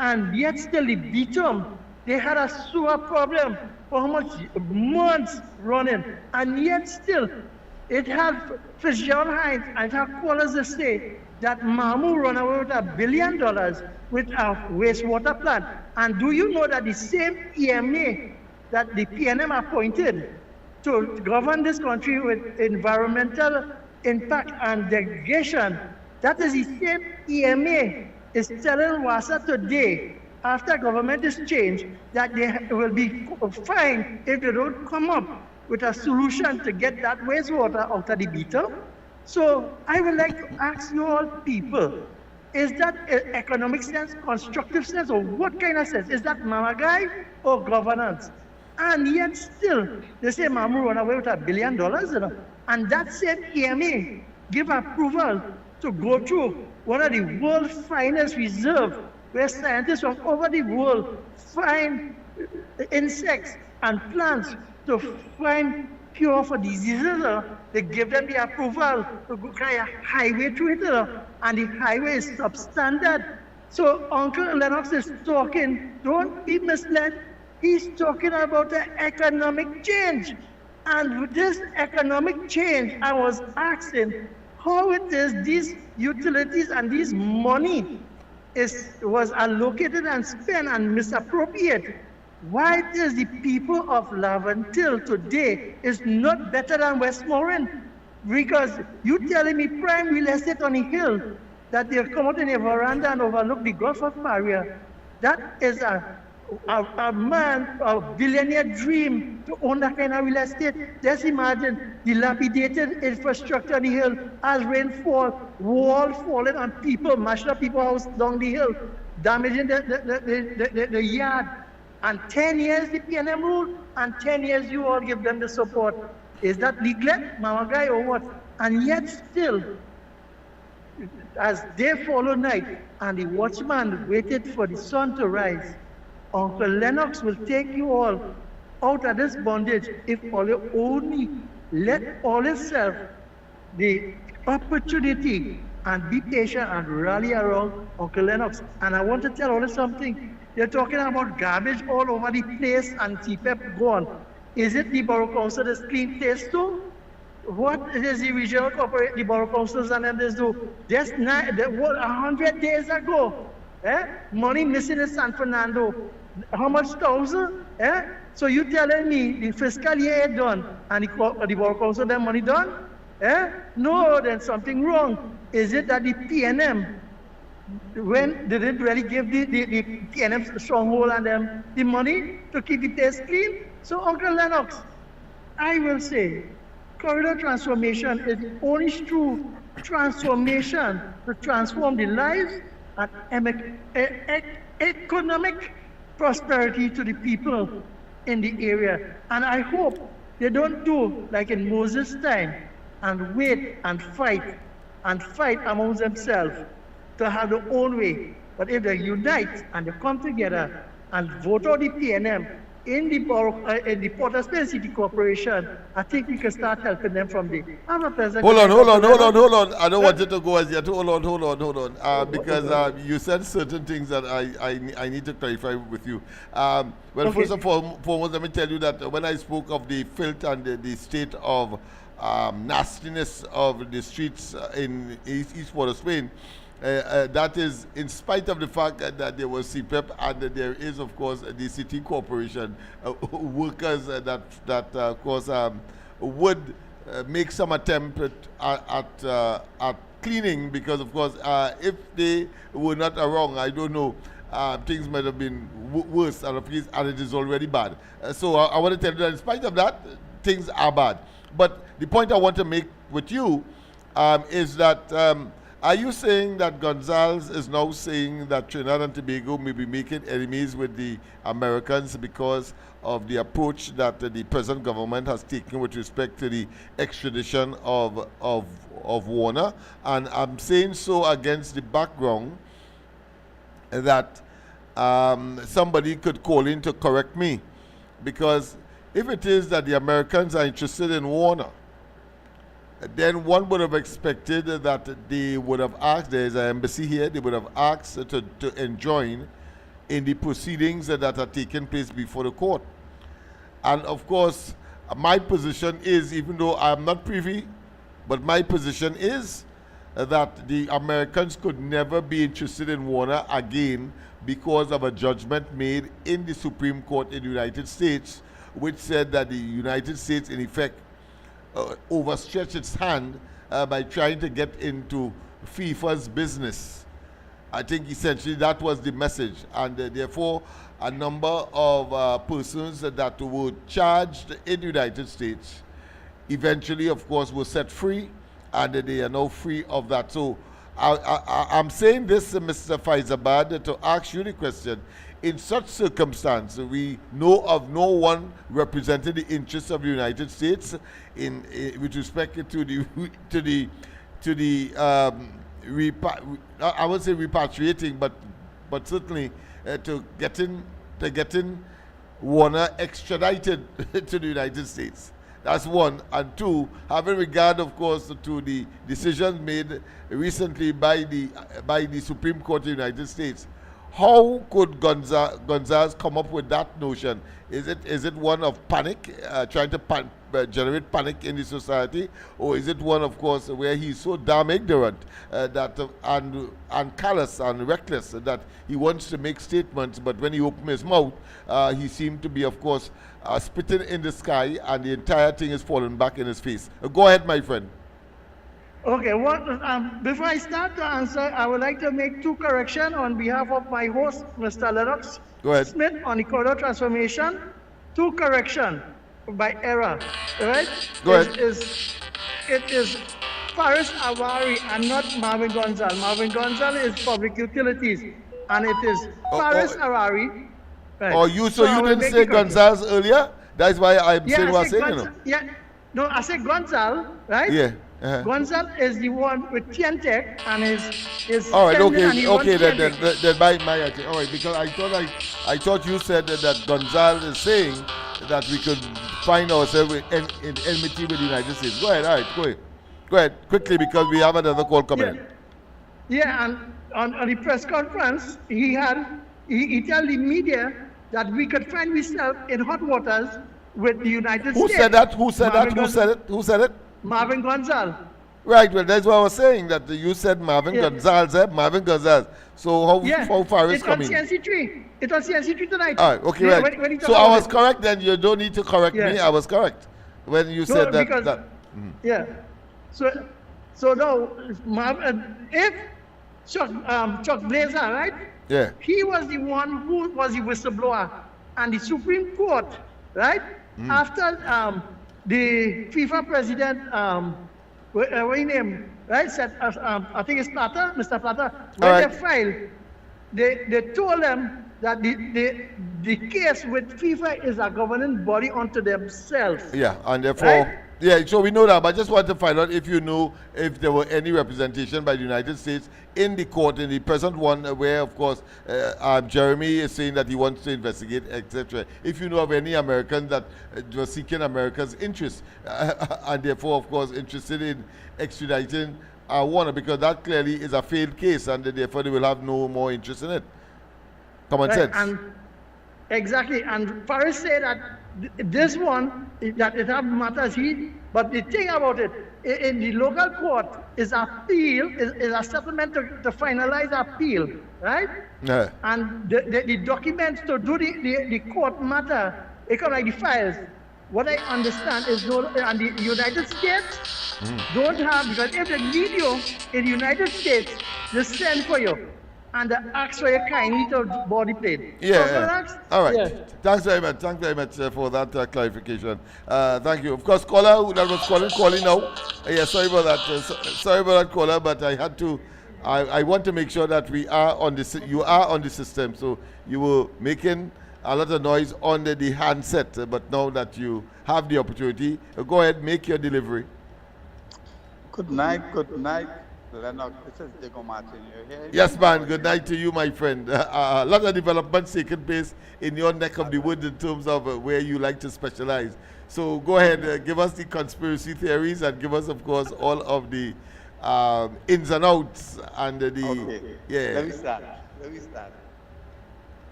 And yet still the Beatum, they had a sewer problem for how much months running. And yet still, it had Fitzgerald Hines and it had callers to say that Mamu run away with $1 billion with a wastewater plant. And do you know that the same EMA that the PNM appointed to govern this country with environmental impact and degradation, that is the same EMA is telling WASA today, after government is changed, that they will be fined if they don't come up with a solution to get that wastewater out of the Beetle. So I would like to ask you all people, is that economic sense, constructive sense, or what kind of sense? Is that mamagai or governance? And yet still, they say Mamu run away with $1 billion, you know. And that same EMA give approval to go through one of the world's finest reserves, where scientists from over the world find insects and plants to find cure for diseases. They give them the approval to go carry a highway through it, and the highway is substandard. So Uncle Lennox is talking, don't be misled. He's talking about the economic change. And with this economic change, I was asking how it is these utilities and this money was allocated and spent and misappropriated. Why is the people of Laventille today is not better than Westmoreland? Because you telling me prime real estate on the hill, that they'll come out in a veranda and overlook the Gulf of Paria. That is a billionaire dream to own that kind of real estate. Just imagine dilapidated infrastructure on the hill as rainfall, wall falling on people, mashing up people's house down the hill, damaging the yard. And 10 years the PNM rule, and 10 years you all give them the support. Is that neglect, mamagai, or what? And yet still, as day followed night, and the watchman waited for the sun to rise. Uncle Lennox will take you all out of this bondage if all you only let all yourself the opportunity and be patient and rally around Uncle Lennox. And I want to tell all of something. They're talking about garbage all over the place and CPEP gone. Is it the Borough Council that's clean place too? What is the regional corporate, the Borough Councils and them do? Just 100 days ago, money missing in San Fernando. How much thousand? So you telling me the fiscal year is done and the Borough Council them money done? No, then something wrong. Is it that the PNM, when they didn't really give the PNM stronghold and them the money to keep the place clean? So Uncle Lennox, I will say, corridor transformation is the only true transformation to transform the lives and economic prosperity to the people in the area. And I hope they don't do like in Moses' time and wait and fight amongst themselves to have their own way. But if they unite and they come together and vote out the PNM in the Port of Spain City Corporation, I think we can start helping them from there. Have a pleasant Hold on. I don't want you to go as yet. Hold on. Because you said certain things that I need to clarify with you. Well, okay. First and foremost, let me tell you that when I spoke of the filth and the state of nastiness of the streets in East Port of Spain, that is in spite of the fact that there was CPEP and there is, of course, the city corporation workers that of course, would make some attempt at cleaning, because, of course, if they were not around, I don't know, things might have been worse, and it is already bad. So I want to tell you that in spite of that, things are bad. But the point I want to make with you is that are you saying that Gonzalez is now saying that Trinidad and Tobago may be making enemies with the Americans because of the approach that the present government has taken with respect to the extradition of Warner? And I'm saying so against the background that somebody could call in to correct me, because if it is that the Americans are interested in Warner, then one would have expected that they would have asked, there is an embassy here, they would have asked to join in the proceedings that are taking place before the court. And of course, my position is, even though I'm not privy, but my position is that the Americans could never be interested in Warner again because of a judgment made in the Supreme Court in the United States, which said that the United States, in effect, overstretched its hand by trying to get into FIFA's business. I think essentially that was the message, and therefore a number of persons that were charged in the United States eventually, of course, were set free, and they are now free of that. So I'm saying this, Mr. Faizabad, to ask you the question. In such circumstance, we know of no one representing the interests of the United States in with respect to the I would say repatriating, but certainly to getting Warner extradited to the United States. That's one. And two, having regard, of course, to the decisions made recently by the Supreme Court of the United States. How could Gonzalez come up with that notion? Is it one of panic, trying to generate panic in the society, or is it one, of course, where he's so damn ignorant and callous and reckless that he wants to make statements, but when he opens his mouth, he seems to be, of course, spitting in the sky, and the entire thing is falling back in his face. Go ahead, my friend. Okay, before I start to answer, I would like to make two corrections on behalf of my host, Mr. Lennox Smith, on the corridor transformation. Two corrections by error, right? Go ahead. It is Faris Awari and not Marvin Gonzalez. Marvin Gonzalez is public utilities, and it is Faris Awari. Right. Oh, you didn't say Gonzalez earlier? That's why I'm saying what I'm saying, you know. Yeah. No, I said Gonzalez, right? Yeah. Gonzal is the one with Tientech and is All right, standing and okay, he okay, runs Tientech. then all right, because I thought you said that Gonzal is saying that we could find ourselves in enmity with the United States. Go ahead, all right, go ahead, quickly, because we have another call coming Yeah, in. yeah, and on the press conference, he tell the media that we could find ourselves in hot waters with the United Who States. said that? Who said that? Marvin Who said it? Who said it? Marvin Gonzal. Right, well, that's what I was saying, that you said Marvin Yeah. Gonzalez, Marvin Gonzalez. So how far is it's coming? on CNC3. It's on CNC3 tonight. All right, okay, Yeah, right. when he So talk I about was it. correct then. You don't need to correct me. Yeah. I was correct when you No, said that. because yeah. So now, if Chuck Blazer, right? Yeah. He was the one who was the whistleblower, and the Supreme Court, right? After the FIFA president, what his name, right? Said, I think it's Platter, Mr. Platter. When All right. they filed, they told them that the case with FIFA is a governing body unto themselves. Yeah, and therefore, Right? yeah, so we know that, but I just want to find out if you knew if there were any representation by the United States in the court, in the present one, where, of course, Jeremy is saying that he wants to investigate, etc. If you know of any Americans that were seeking America's interest, and therefore, of course, interested in extraditing Warner, because that clearly is a failed case, and therefore they will have no more interest in it. Common sense. And exactly, and Paris said that this one, that it have matters he, but the thing about it, in the local court, is appeal, is a settlement to finalize appeal, right? Yeah. And the documents to do the court matter, it come like the files. What I understand is and the United States don't have, because if they need you in the United States, they send for you. And they ask for your kindly to body plate. Yeah. All right. Yeah. Thanks very much. Thanks very much for that clarification. Thank you. Of course, caller that was calling now. Yeah, sorry about that. Sorry about that, caller, but I had to. I want to make sure that we are on this. You are on the system, so you were making a lot of noise on the handset. But now that you have the opportunity, go ahead, make your delivery. Good night, Lennox. This is Diego Martin. You hear? Yes, man. Good night to you, my friend. A lot of developments taking place in your neck of the woods in terms of where you like to specialize. So go ahead, give us the conspiracy theories and give us, of course, all of the ins and outs and the Okay. yeah. Let me start.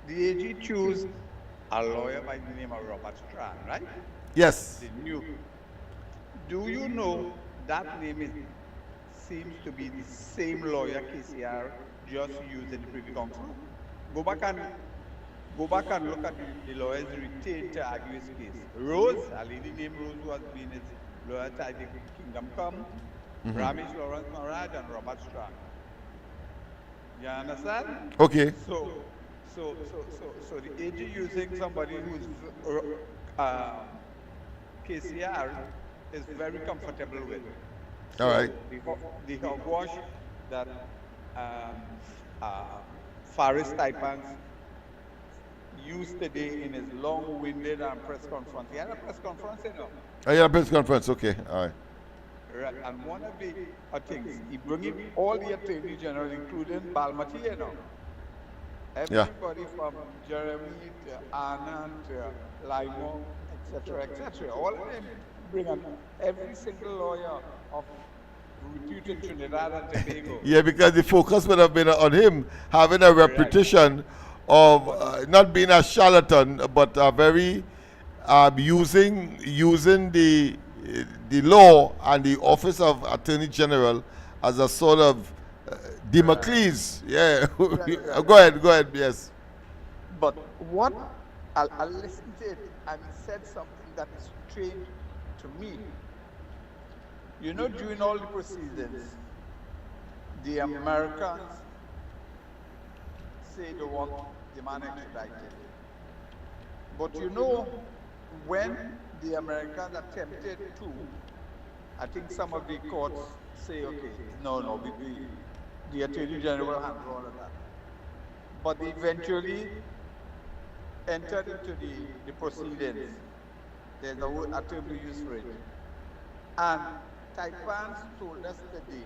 The AG chose a lawyer by the name of Robert Strand, right? Yes. The new. Do you know that name seems to be the same lawyer KCR just used in the Privy Council? Go back and look at the lawyers retained to argue his case. Rose, a lady named Rose, who has been his lawyer to the Kingdom Come, Ramesh Lawrence Maraj, and Robert Strand. You understand? Okay. So the AG using somebody who's KCR is very comfortable with. All right. The hogwash that Faris Taipans used today in his long-winded press conference. He had a press conference, you know. Oh, yeah, press conference. Okay. All right. Right. And one of the things, he bring in all the attorney general, including Balmati, you know. Everybody from Jeremy to Anna to Limo, etc. All of them bring on every single lawyer of repute in Trinidad and Tobago. Yeah, because the focus would have been on him having a reputation of not being a charlatan, but very using the law and the office of Attorney General as a sort of Democles. Yeah. Go ahead, yes. But what I listened to it, and he said something that is strange to me. You know, during all the proceedings, the Americans say they want the man extradited. But you know, when the Americans attempted to, I think some of the courts say, okay, no, the Attorney General handled all of that. But they eventually entered into the proceedings. There's a word I term we use for it. And Taipans told us today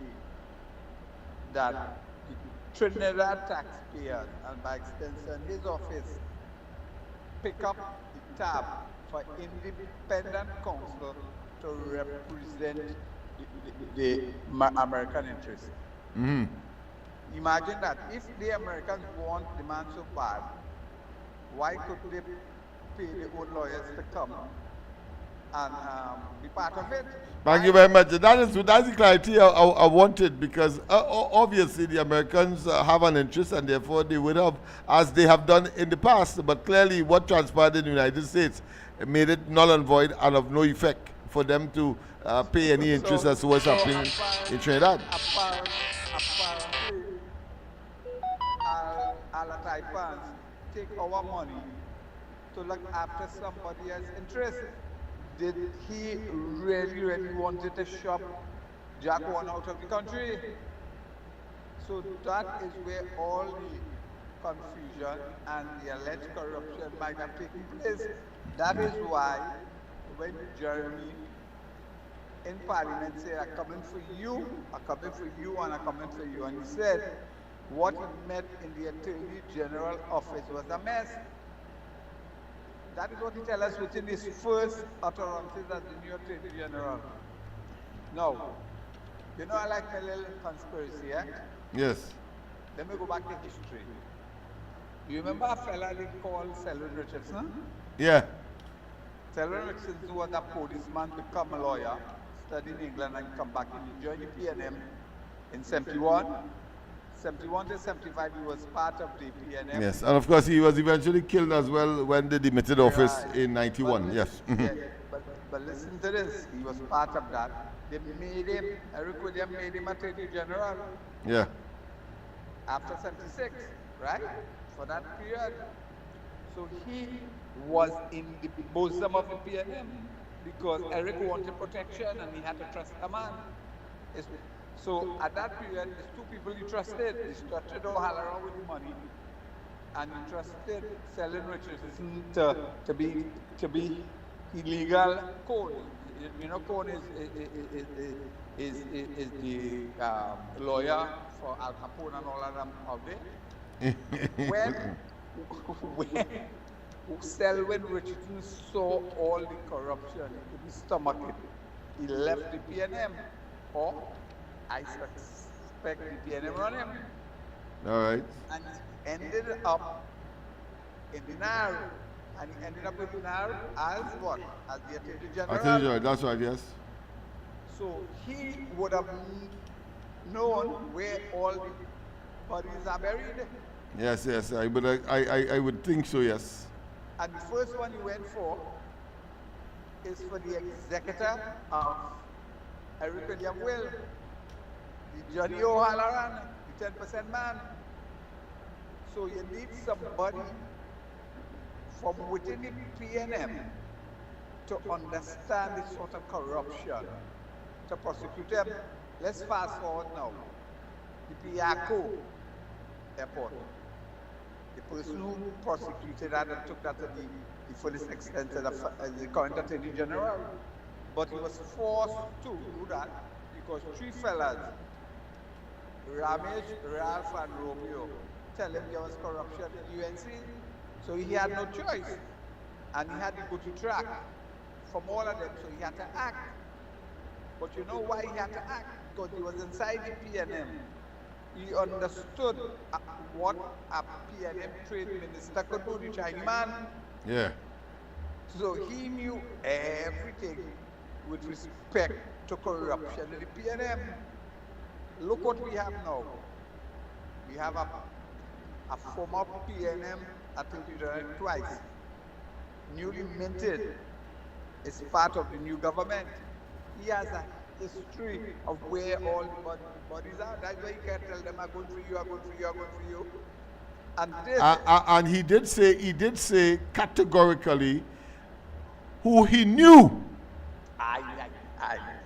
that the Trinidad taxpayers, and by extension his office, pick up the tab for independent counsel to represent the American interests. Imagine that if the Americans want the man so bad, why could they pay their own lawyers to come and be part of it? Thank you very much. That's the clarity I wanted, because obviously the Americans have an interest, and therefore they would have, as they have done in the past. But clearly, what transpired in the United States made it null and void and of no effect for them to pay any interest as to what's happening in Trinidad. Apparently, Ala Taipans take our money to look after somebody else's interest. Did he really wanted to shop Jack one out of the country? So that is where all the confusion and the alleged corruption might have taken place. That is why when Jeremy in Parliament said, I'm coming for you, I'm coming for you, and I'm coming for you, and he said what he met in the Attorney General office was a mess. That is what he tells us within his first utterances as the new Attorney General. Now, you know I like my little conspiracy, yeah? Yes. Let me go back to history. You remember a fella they called Selwyn Richardson? Yeah. Selwyn Richardson was a policeman, become a lawyer, studied in England and come back and joined the PNM in 71. 71 to 75, he was part of the PNM. Yes, and of course he was eventually killed as well when they demitted office in 91. But Yes. Yeah, but listen to this, he was part of that. They made him, Eric Williams made him Attorney General Yeah. after 76, right? For that period. So he was in the bosom of the PNM because Eric wanted protection and he had to trust a man. So at that period, there's two people he trusted. He trusted O'Halloran with money, and he trusted Selwyn Richardson to be illegal code. You know, code is the lawyer for Al Capone and all of them out there. when Selwyn Richardson saw all the corruption, he couldn't stomach it. He left the PNM, or I suspect the PNM run him. All right. And ended up in the NAR. And he ended up with the NAR as what? As the Attorney General. Attorney General, that's right, yes. So he would have known where all the bodies are buried. Yes, yes. I would think so, yes. And the first one he went for is for the executor of Eric William Will, the Johnny O'Halloran, the 10% man. So you need somebody from within the PNM to understand this sort of corruption, to prosecute them. Let's fast forward now. The Piaco airport. The person who prosecuted that and took that to the fullest extent to the current Attorney General. But he was forced to do that because three fellas, Ramesh, Ralph, and Romeo, tell him there was corruption in the UNC. So he had no choice. And he had to go to track from all of them, so he had to act. But you know why he had to act? Because he was inside the PNM. He understood what a PNM trade minister could do, the Chinese man. Yeah. So he knew everything with respect to corruption in the PNM. Look what we have now. We have a former PNM Attorney General twice, newly minted, is part of the new government. He has a history of where all the bodies are. That's why you can't tell them, I'm going for you, I'm going for you, I'm going for you. And this And he did say categorically who he knew.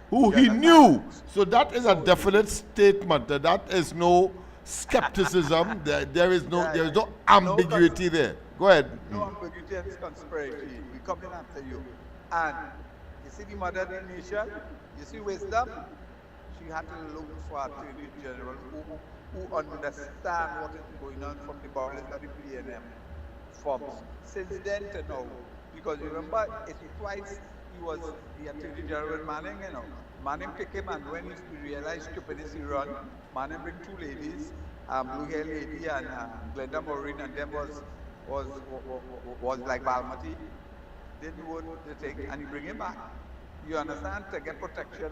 Who he knew. So that is a definite statement. That is no skepticism. There is no ambiguity there. Go ahead. No ambiguity and conspiracy. We come in after you. And You see the mother of the nation, you see wisdom, she had to look for Attorney General who understand what is going on from the bowels of the PNM forms. Since then to now, because remember, it's twice he was the Attorney General with Manning, you know. Manning picked him, and when he realized stupidity run, Manning bring two ladies, blue hair lady and Glenda Maureen, and them was like Balmati. Didn't do the thing, and he bring him back. You understand, to get protection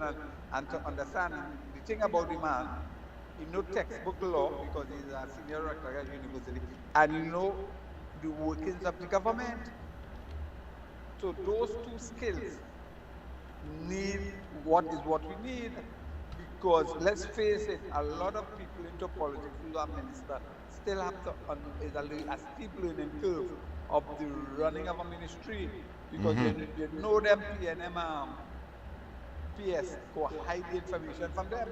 and to understand the thing about the man. He know textbook law because he's a senior rector at university, and you know the workings of the government. So those two skills need what we need, because let's face it, a lot of people into politics who are ministers still have to is a steep learning curve of the running of a ministry, because you know them PNM PS go hide the information from them.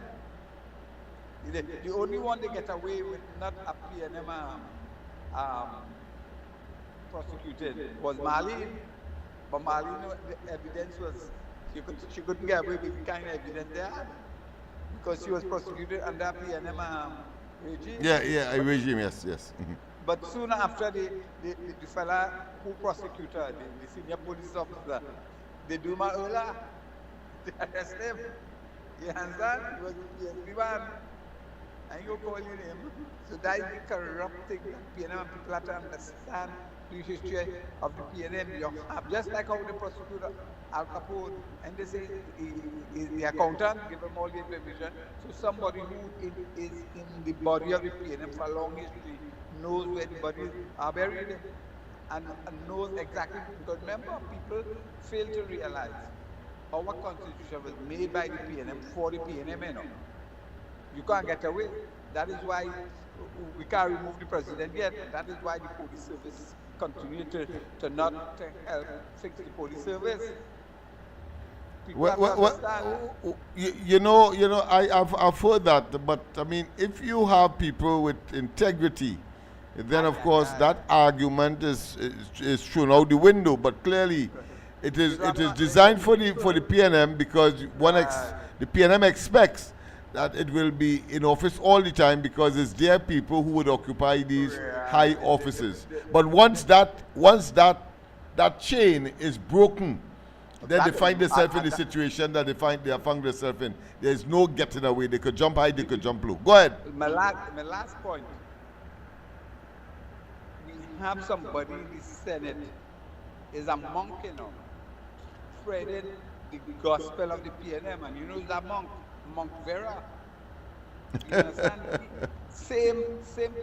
The only one they get away with not a PNM prosecuted was Marlene. But Marlene, the evidence was, she couldn't get away with the kind of evidence they had, because she was prosecuted under PNM regime. Yeah, regime, yes. But soon after, the fella who prosecuted her, the senior police officer, they do my Ola, they arrest him. You understand? He was the PSP man, and you call him. So that is the corrupting PNM, people have to understand the history of the PNM. You have, just like how the prosecutor Al Capone, and they say the accountant give them all the information. So somebody who is in the body of the PNM for a long history knows where the bodies are buried and knows exactly. Because remember, people fail to realize our constitution was made by the PNM for the PNM. You know. You can't get away. That is why we can't remove the president yet. That is why the police service continue to not to help fix the police service. You know, I've heard that, but I mean, if you have people with integrity, then of course that argument is thrown out the window. But clearly, it is designed for the PNM, because the PNM expects that it will be in office all the time, because it's their people who would occupy these high offices. But once that chain is broken, then they find themselves in the situation that they have found themselves in. There's no getting away. They could jump high, they could jump low. Go ahead. My last point. We have somebody in the Senate is a monk, you know, spreading the gospel of the PNM, and you know that Monk Vera. You understand? Same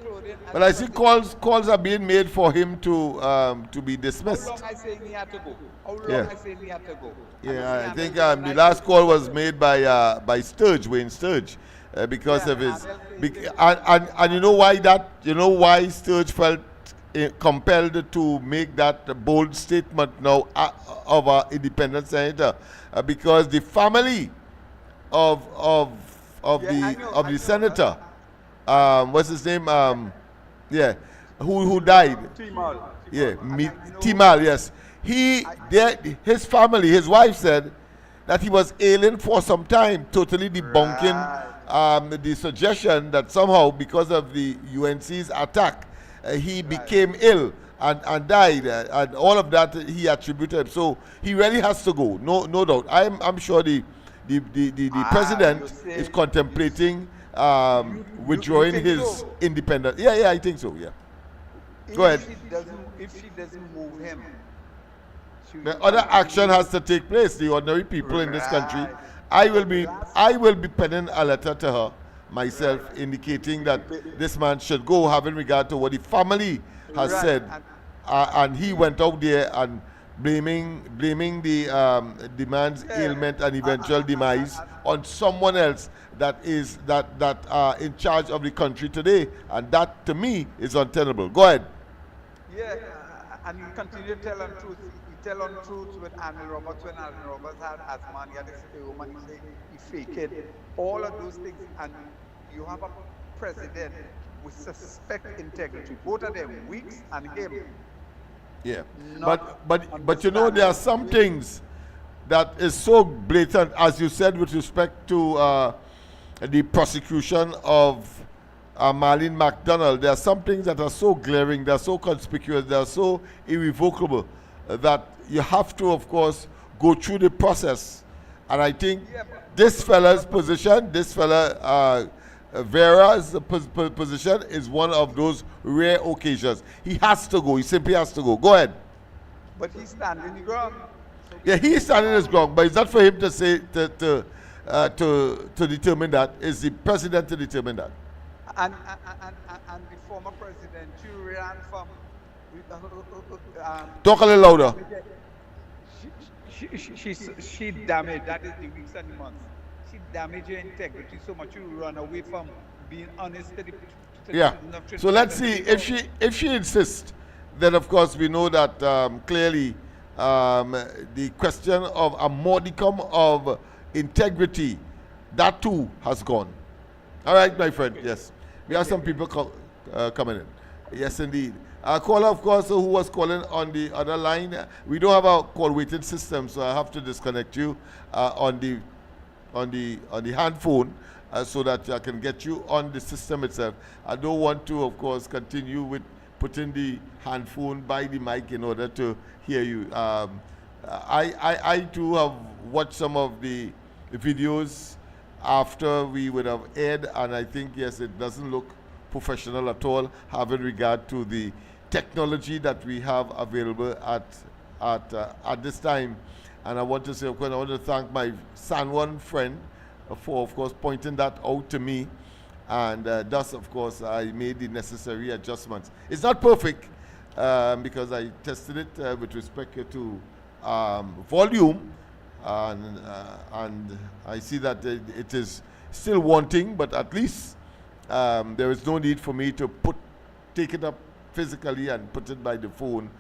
clothing. But I see calls are being made for him to be dismissed. How long I say he had to go? I say he had to go? Yeah, I think the last call was made by Wayne Sturge, because of his. And you know why that? You know why Sturge felt compelled to make that bold statement now of our independent senator, because the family of the senator, what's his name? Who died? Timal. Yeah, Timal. Yes, his family, his wife said that he was ailing for some time, totally debunking the suggestion that somehow because of the UNC's attack, he became ill and died, and all of that he attributed. So he really has to go, no doubt. I'm sure the president is contemplating withdrawing his independence. Yeah, I think so. Yeah. Go ahead. If she doesn't move him, the other action has to take place. The ordinary people in this country. I will be penning a letter to her myself, indicating that this man should go, having regard to what the family has said, and he went out there and blaming the man's ailment and eventual demise on someone else that is in charge of the country today, and that to me is untenable. Go ahead. Yeah, and you continue to tell untruth. You tell untruths with Arnold Roberts when Arnold Roberts had asthma, he had this woman, he said he faked it. All of those things, and you have a president with suspect integrity. Both of them, Weeks and him. Yeah, but you know, there are some things that is so blatant, as you said, with respect to the prosecution of Marlene McDonald. There are some things that are so glaring, they are so conspicuous, they are so irrevocable that you have to, of course, go through the process. And I think this fella's position, this fella Vera's position is one of those rare occasions. He has to go. He simply has to go. Go ahead. But he's standing the ground. Yeah, he's standing his ground, but it's not for him to say to determine that. It's the president to determine that. And the former president, you ran from. Talk a little louder. She damaged. That is the weeks and the months. She damaged your integrity so much you run away from being honest to the Yeah. So let's see if she insists. Then of course we know that clearly the question of a modicum of integrity, that too has gone. All right, my friend. Yes, we have some people coming in. Yes, indeed. Caller, of course, who was calling on the other line. We don't have a call waiting system, so I have to disconnect you on the hand phone so that I can get you on the system itself. I don't want to, of course, continue with putting the hand phone by the mic in order to hear you. I too have watched some of the videos after we would have aired, and I think, yes, it doesn't look professional at all, having regard to the technology that we have available at this time. And I want to say, of course, I want to thank my San Juan friend for, of course, pointing that out to me. And thus, of course, I made the necessary adjustments. It's not perfect because I tested it with respect to volume. And I see that it is still wanting, but at least there is no need for me to take it up physically and put it by the phone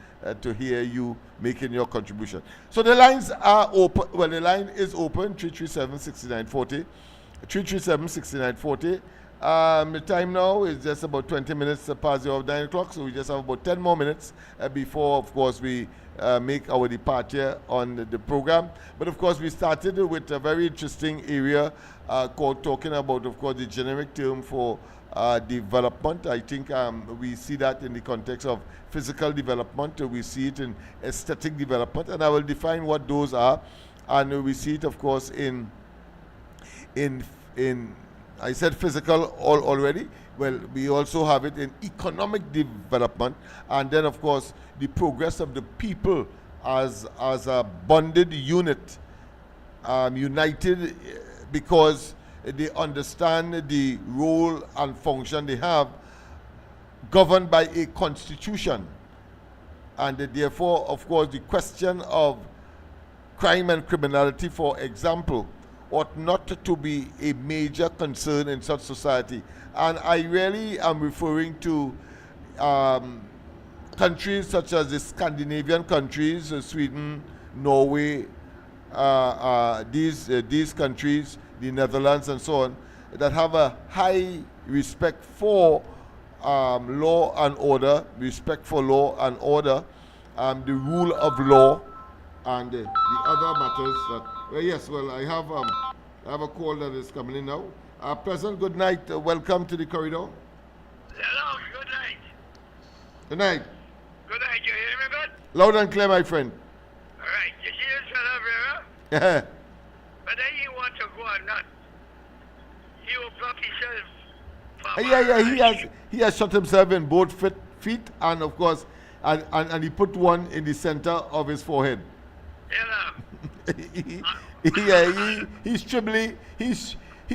to hear you making your contribution. So the lines are open. Well, the line is open, 337-6940. 337-6940. The time now is just about 20 minutes past the hour of 9 o'clock, so we just have about 10 more minutes before, of course, we make our departure on the program. But, of course, we started with a very interesting area called talking about, of course, the generic term for development. I think we see that in the context of physical development. We see it in aesthetic development, and I will define what those are. And we see it, of course, in I said physical already. Well, we also have it in economic development, and then, of course, the progress of the people as a bonded unit, united because they understand the role and function they have, governed by a constitution. And therefore, of course, the question of crime and criminality, for example, ought not to be a major concern in such society. And I really am referring to countries such as the Scandinavian countries, Sweden, Norway, these countries, the Netherlands and so on, that have a high respect for law and order, the rule of law, and the other matters that. Yes, well, I have a call that is coming in now. President, good night. Welcome to the corridor. Hello, good night. Good night. Good night, you hear me good? Loud and clear, my friend. All right, you see this fella, Vera? Yeah. But then he want to go or not. He will block himself. Yeah, he has shot himself in both feet, and of course, and he put one in the center of his forehead. He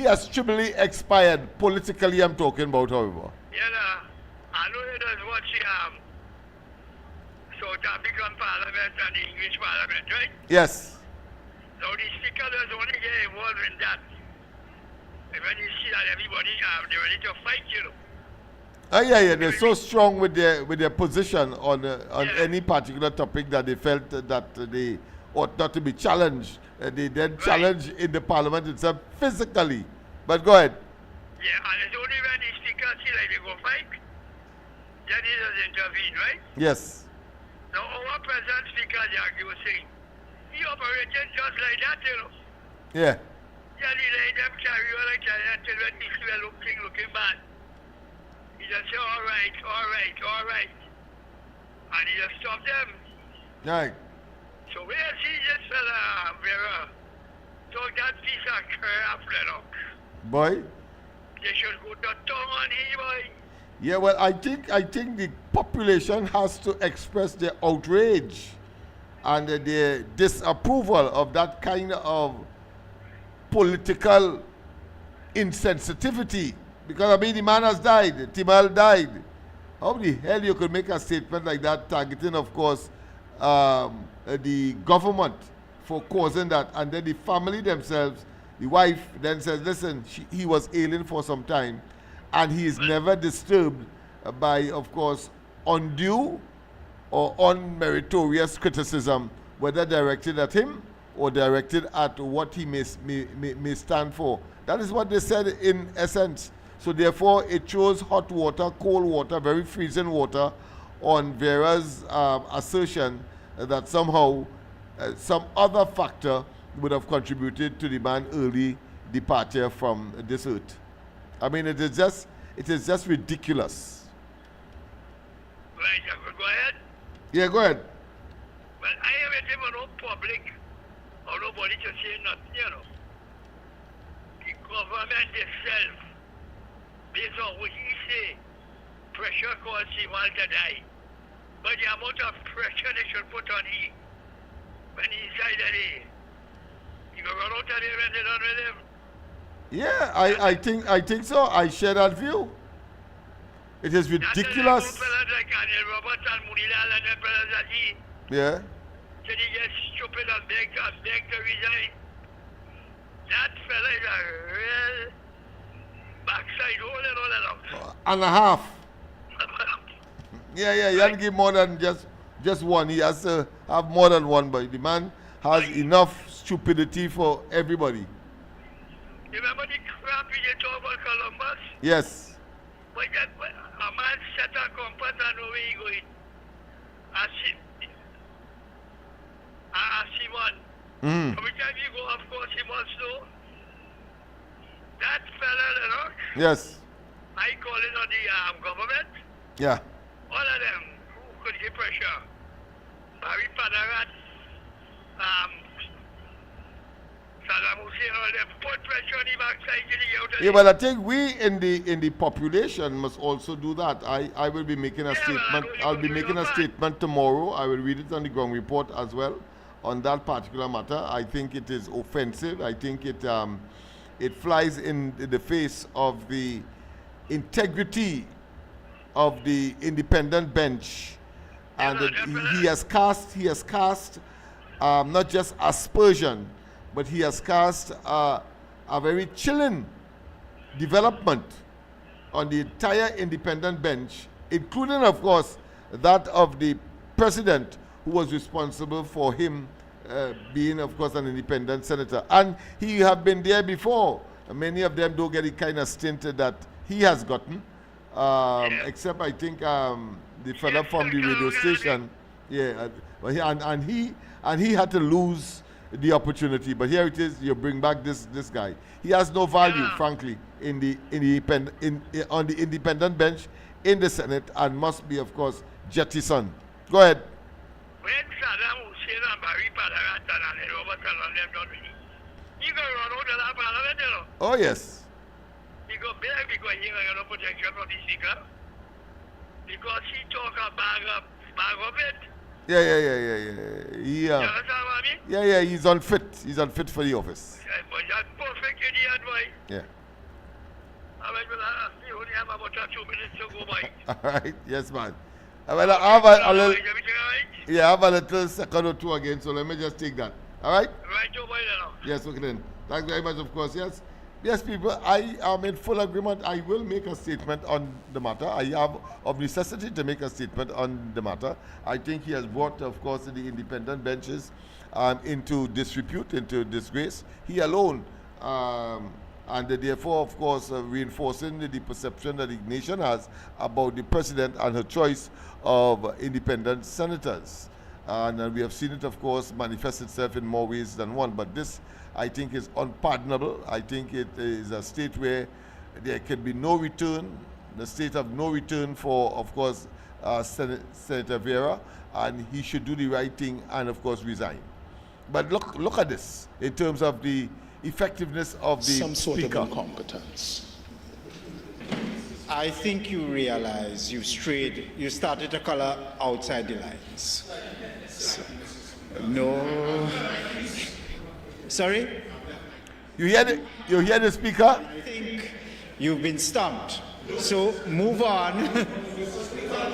has tribally expired politically. I'm talking about, however. I know he does watch South African Parliament and the English Parliament, right? Yes. So the speaker does only get involved in that. And when you see that everybody they're ready to fight, you know. Yeah. They're so strong with their position on any particular topic that they felt that they ought not to be challenged. They then challenge in the parliament itself physically. But go ahead. Yeah, and it's only when the speaker see like they go fight, then he does intervene, right? Yes. Now our present speaker, Jackie, was saying, He operated just like that, you know. Yeah. Yeah, he let them carry on like that until when he see looking bad. He just say, all right. And he just stop them. Right. So where see this fella, Vera, took that piece of crap, Lennox. Boy. They should go to tongue on him, boy. Yeah, well, I think the population has to express their outrage and their disapproval of that kind of political insensitivity. Because, I mean, the man has died. Timal died. How the hell you could make a statement like that targeting, of course, the government for causing that, and then the family themselves, the wife then says, listen, he was ailing for some time, and he is never disturbed by, of course, undue or unmeritorious criticism, whether directed at him or directed at what he may stand for. That is what they said in essence. So therefore, it shows hot water, cold water, very freezing water on Vera's assertion that somehow some other factor would have contributed to the man's early departure from this earth. I mean, it is just ridiculous. Right, go ahead. Yeah, go ahead. Well, I haven't even no public or nobody to say nothing, you know. The government itself, based on what he say, pressure caused him all to die. But the amount of pressure they should put on him when he inside the day, he go run out of there when they done with him. Yeah, I think so. I share that view. It is ridiculous. Like Robert and Munilal and the brothers that he, Yeah. so they get stupid and beg to resign. That fella is a real backside hole and all that. And a half. Yeah, he doesn't give more than just one. He has to have more than one, but the man has enough stupidity for everybody. Remember the crap he did talk about Columbus? Yes. But that, a man set a compass and know where he going. Simon. Every time you go, of course, he must know. That fella, Lennox, Yes. I call it on the government. Yeah. All of them who could give pressure. Barry Padarat, Saddam Hussein, all them put pressure on the backside to the outer. Yeah, but I think we in the population must also do that. I will be making a statement. I'll be making a statement tomorrow. I will read it on the ground report as well on that particular matter. I think it is offensive. I think it flies in the face of the integrity of the independent bench, and he has cast not just aspersion, but he has cast a very chilling development on the entire independent bench, including, of course, that of the president, who was responsible for him being, of course, an independent senator. And he have been there before. Many of them don't get the kind of stint that he has gotten. Except I think the fella from the radio station, and he had to lose the opportunity. But here it is, you bring back this guy. He has no value, frankly, on the independent bench in the Senate, and must be, of course, jettisoned. Go ahead. When Saddam Hussein and Barry Padarat and Robert and them done with it, he go run out of that parliament, you know. Oh yes. He go beg because he got no protection from the speaker. Because he talk a bag of it. Yeah. You understand what I mean? He's unfit. He's unfit for the office. Yeah, but that's perfect idiot, boy. Yeah. I mean, we only have about 2 minutes to go by. All right. Yes, man. Well, I have a little. Yeah, I have a little second or two again, so let me just take that. All right? Right, Joe Biden. Yes, okay then. Thanks very much, of course. Yes, people, I am in full agreement. I will make a statement on the matter. I have of necessity to make a statement on the matter. I think he has brought, of course, the independent benches into disrepute, into disgrace. He alone. And therefore, of course, reinforcing the perception that the nation has about the president and her choice of independent senators. And we have seen it, of course, manifest itself in more ways than one. But this, I think, is unpardonable. I think it is a state where there can be no return, the state of no return for, of course, Senator Vera, and he should do the right thing and, of course, resign. But look at this in terms of the effectiveness of the some sort speaker. of incompetence. I think you realize you started to color outside the lines. So, no. Sorry? You hear the speaker? I think you've been stumped. So move on.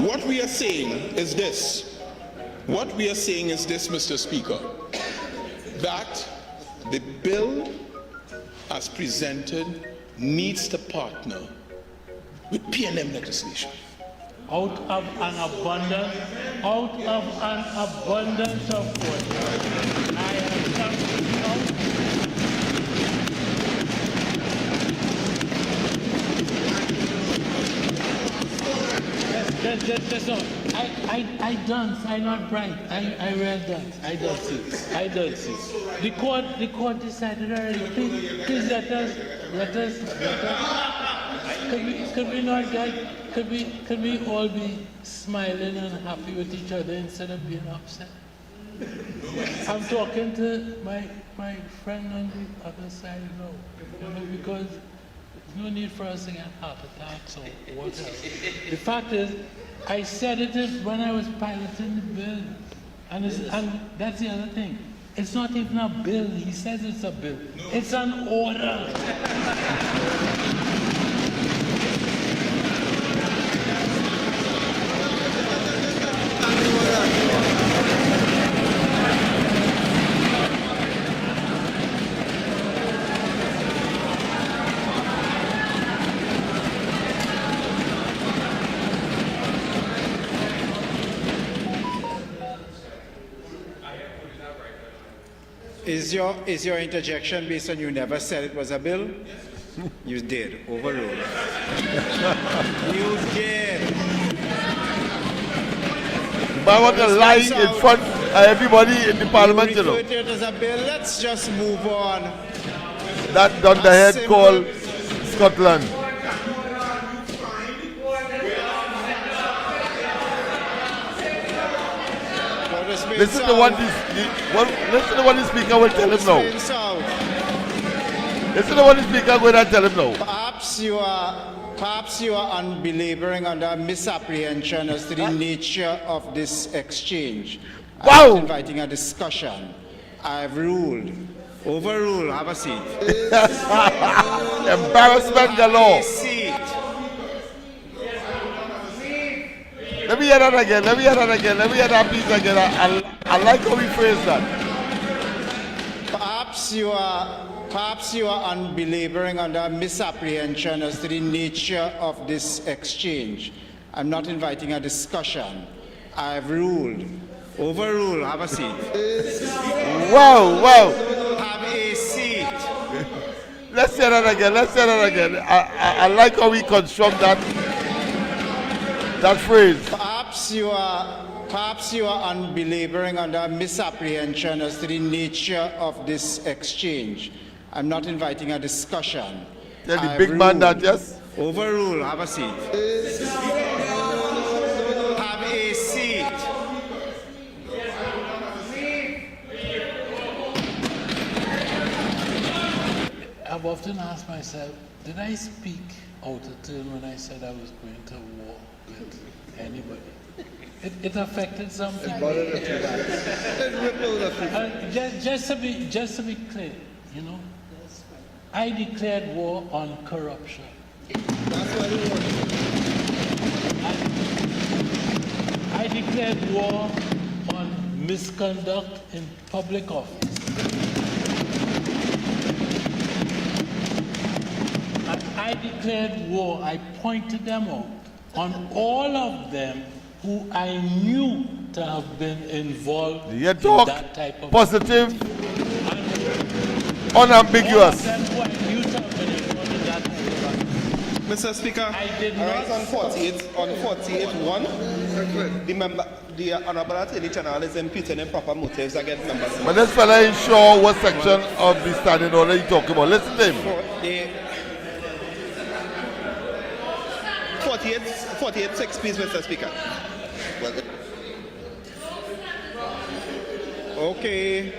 What we are saying is this. What we are saying is this, Mr. Speaker, that the bill as presented needs to partner with P&M legislation. Out of an abundance of what I have come out. That's all. I dance. I'm not bright. I read that. I don't see. The court decided already. Please let us. Could we all be smiling and happy with each other instead of being upset? I'm talking to my friend on the other side now, because there's no need for us to get heart attacks or whatever. The fact is, I said it when I was piloting the bill, and that's the other thing. It's not even a bill. He says it's a bill. It's an order. Is your interjection based on you never said it was a bill? You did. Overruled. You did. I want to lie in front of everybody in the parliament, you know. Refer to it as a bill. Let's just move on. That dunderhead called Scotland. Listen to what the speaker will tell him now. Listen to what the speaker will tell him now. Perhaps you are unbelaboring under misapprehension as to the nature of this exchange. Wow! I'm inviting a discussion. I've ruled. Overruled. Have a seat. Embarrassment galore. Seat. Let me hear that again. Let me hear that piece again. I like how we phrase that. Perhaps you are unbelaboring under misapprehension as to the nature of this exchange. I'm not inviting a discussion. I've ruled. Overruled. Have a seat. Wow. Have a seat. Let's hear that again. I like how we construct that phrase. Perhaps you are unbelaboring under misapprehension as to the nature of this exchange. I'm not inviting a discussion. Tell the big man that, yes? Overruled. Have a seat. Have a seat. I've often asked myself, did I speak out of turn when I said I was going to war with anybody? It affected some people. Just to be clear, you know, I declared war on corruption. I declared war on misconduct in public office. And I declared war, I pointed them out on all of them who I knew to have been involved in that type of positive, unambiguous. Mr. Speaker, I did not. on 48.1. The Honorable Attorney General is imputing improper motives against members. But this fella ain't sure what section of the standing order he's talking about. Listen to him. The 48-6, please, Mr. Speaker. Okay.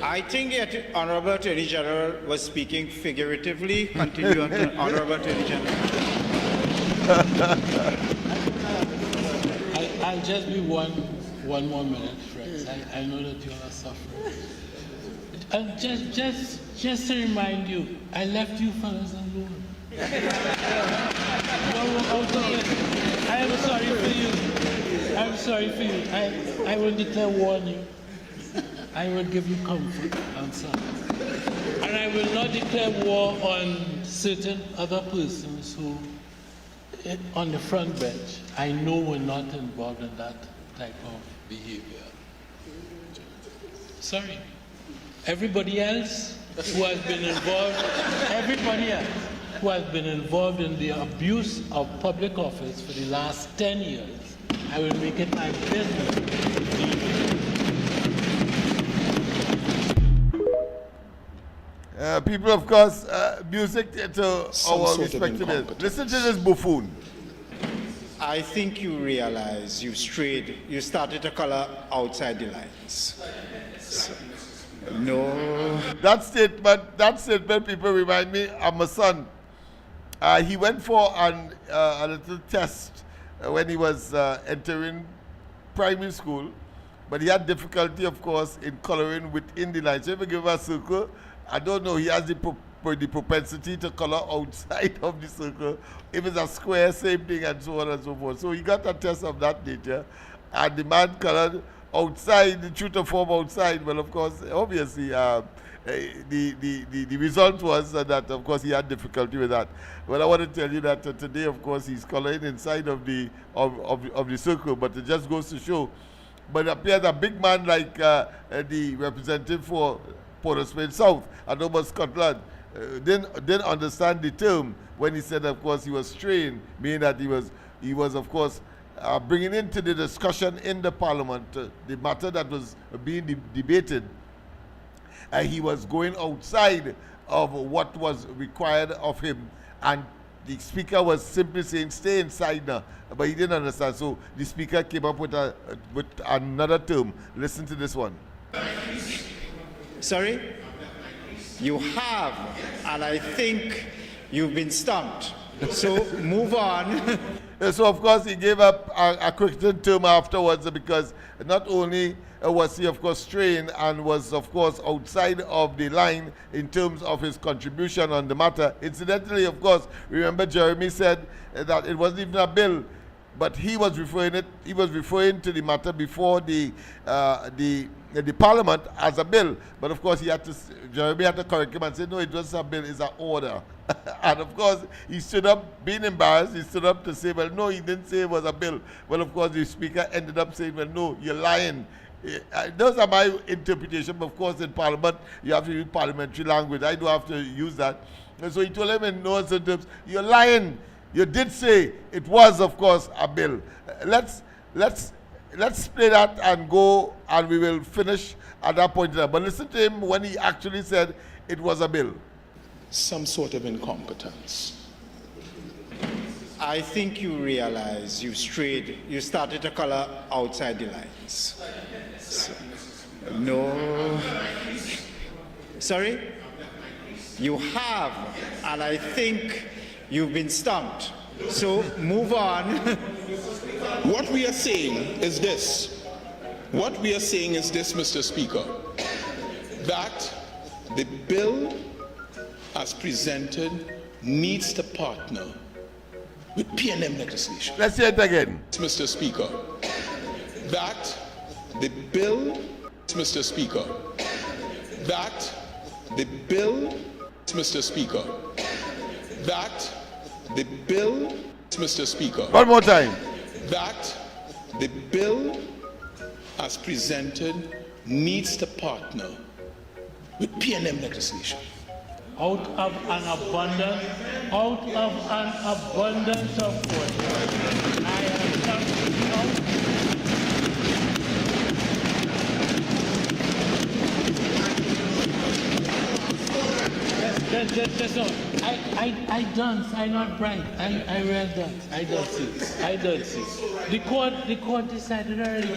I think the Honorable Attorney General was speaking figuratively. Continue, Honorable Attorney General. I'll just be one more minute, friends. I know that you all are suffering. And just to remind you, I left you fellas alone. I am sorry for you. I'm sorry for you. I will declare war on you. I will give you comfort and solace. And I will not declare war on certain other persons who, on the front bench, I know were not involved in that type of behavior. Sorry. Everybody else who has been involved, in the abuse of public office for the last 10 years, I will make it my business to deal with. People, of course, music to our respective ears. Listen to this buffoon. I think you realize you started to color outside the lines. No. That statement, people remind me of my son. He went for a little test when he was entering primary school, but he had difficulty, of course, in coloring within the lines. So if you give a circle, I don't know, he has the propensity to color outside of the circle. If it's a square, same thing, and so on and so forth. So he got a test of that nature, and the man colored outside, the true to form outside. Well, of course, obviously, the result was that, of course, he had difficulty with that. Well, I want to tell you that today, of course, he's coloring inside of the circle, but it just goes to show. But it appears a big man like the representative for Port of Spain South, Adobo Scotland, didn't understand the term when he said, of course, he was strained, meaning that he was, of course, bringing into the discussion in the Parliament the matter that was being debated. He was going outside of what was required of him, and the Speaker was simply saying, stay inside now, but he didn't understand. So the Speaker came up with another term. Listen to this one. Sorry? You have, and I think you've been stumped. So move on. So, of course, he gave up a corrected term afterwards because not only was he, of course, strained and was, of course, outside of the line in terms of his contribution on the matter. Incidentally, of course, remember Jeremy said that it wasn't even a bill, but he was referring to the matter before the Parliament as a bill. But of course, Jeremy had to correct him and say, no, it wasn't a bill, it's an order. And of course, he stood up, being embarrassed, he stood up to say, well, no, he didn't say it was a bill. Well, of course, the Speaker ended up saying, well, no, you're lying. Those are my interpretation. But of course, in Parliament, you have to use parliamentary language. I don't have to use that. And so he told him in no uncertain terms, you're lying. You did say it was, of course, a bill. Let's play that and go, and we will finish at that point. But listen to him when he actually said it was a bill. Some sort of incompetence. I think you realize you started to color outside the lines. No. Sorry? You have, and I think you've been stumped. So move on. What we are saying is this. What we are saying is this, Mr. Speaker, that the bill as presented needs to partner with PNM legislation. Let's hear it again. Mr. Speaker, that the bill, Mr. Speaker, that the bill, Mr. Speaker, that the bill, Mr. Speaker. One more time. That the bill as presented needs to partner with PNM legislation. out of an abundance of fortune. I have come out. Just I dance, I not bright. I read that. I don't see. The court decided already.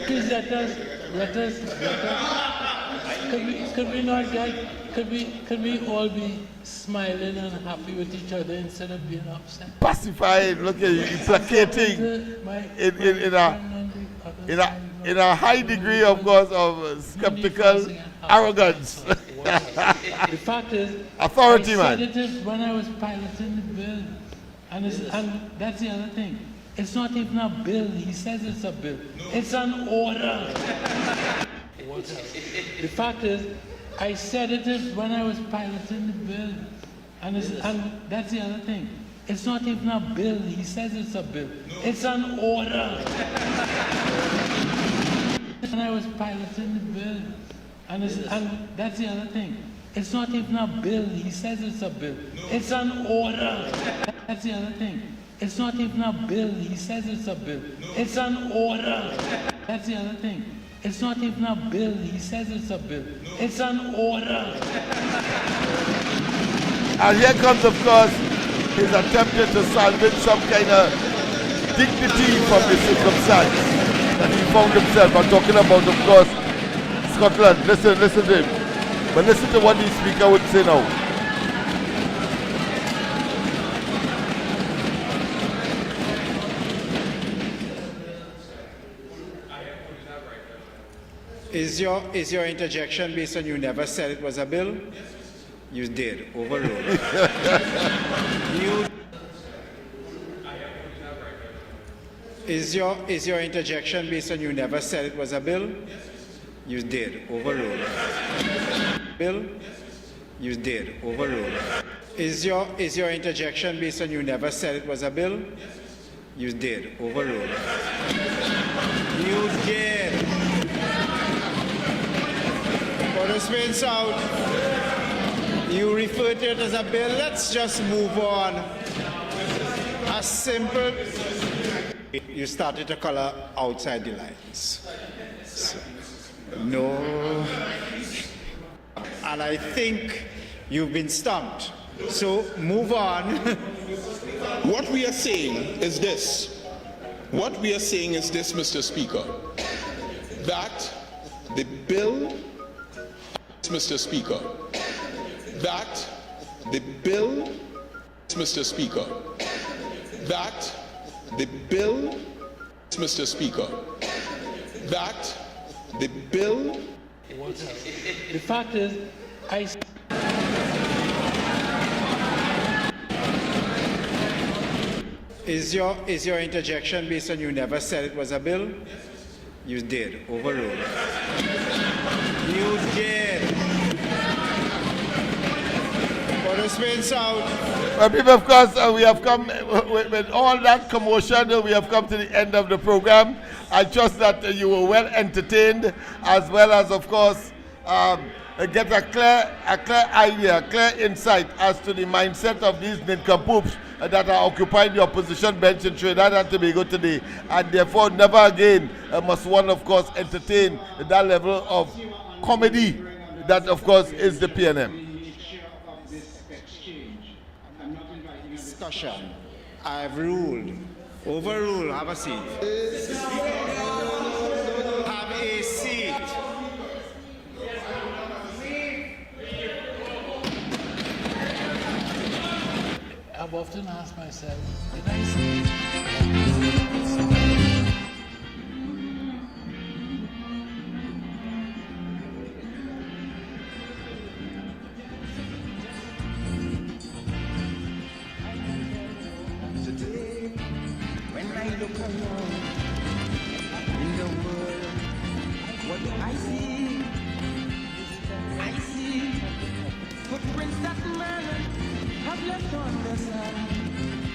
Please let us. Could we not could we all be smiling and happy with each other instead of being upset? Pacified, look at you, placating in a high degree, of course, of skeptical arrogance. The fact is, authority, I man. said it when I was piloting the bill, and that's the other thing. It's not even a bill. He says it's a bill. It's an order. The fact is, I said it when I was piloting the bill, and that's the other thing. It's not even a bill. He says it's a bill. It's an order. When I was piloting the bill, and that's the other thing. It's not even a bill. He says it's a bill. It's an order. That's the other thing. It's not even a bill. He says it's a bill. It's an order. That's the other thing. It's not even a bill. He says it's a bill. It's an order. And here comes, of course, his attempt to salvage some kind of dignity from the circumstance that he found himself. I'm talking about, of course, Scotland. Listen to him. But listen to what the speaker would say now. Is your interjection based on you never said it was a bill? You did. Overruled. Is your interjection based on you never said it was a bill? You did. Overruled. Bill? You did. Overruled. Is your interjection based on you never said it was a bill? You did. Overruled. You did. For the spins out, you refer to it as a bill. Let's just move on. A simple. You started to color outside the lines. So, no. And I think you've been stumped. So move on. What we are saying is this. What we are saying is this, Mr. Speaker, that the bill, Mr. Speaker, that the bill, Mr. Speaker, that the bill, Mr. Speaker, that the bill. The fact is, Is your interjection based on you never said it was a bill? You did. Overruled. You did. For the spins out. Well, people, of course, we have come with all that commotion. We have come to the end of the program. I trust that you were well entertained, as well as, of course, get a clear idea, clear insight as to the mindset of these nincompoops that are occupying the opposition bench in Trinidad and Tobago today, and therefore never again must one, of course, entertain that level of comedy that, of course, is the PNM. Discussion. I've ruled. Overruled. Have a seat. Have a seat. I've often asked myself, did I say today when I look around in the world? What do I see? I see footprints that man have left on the sand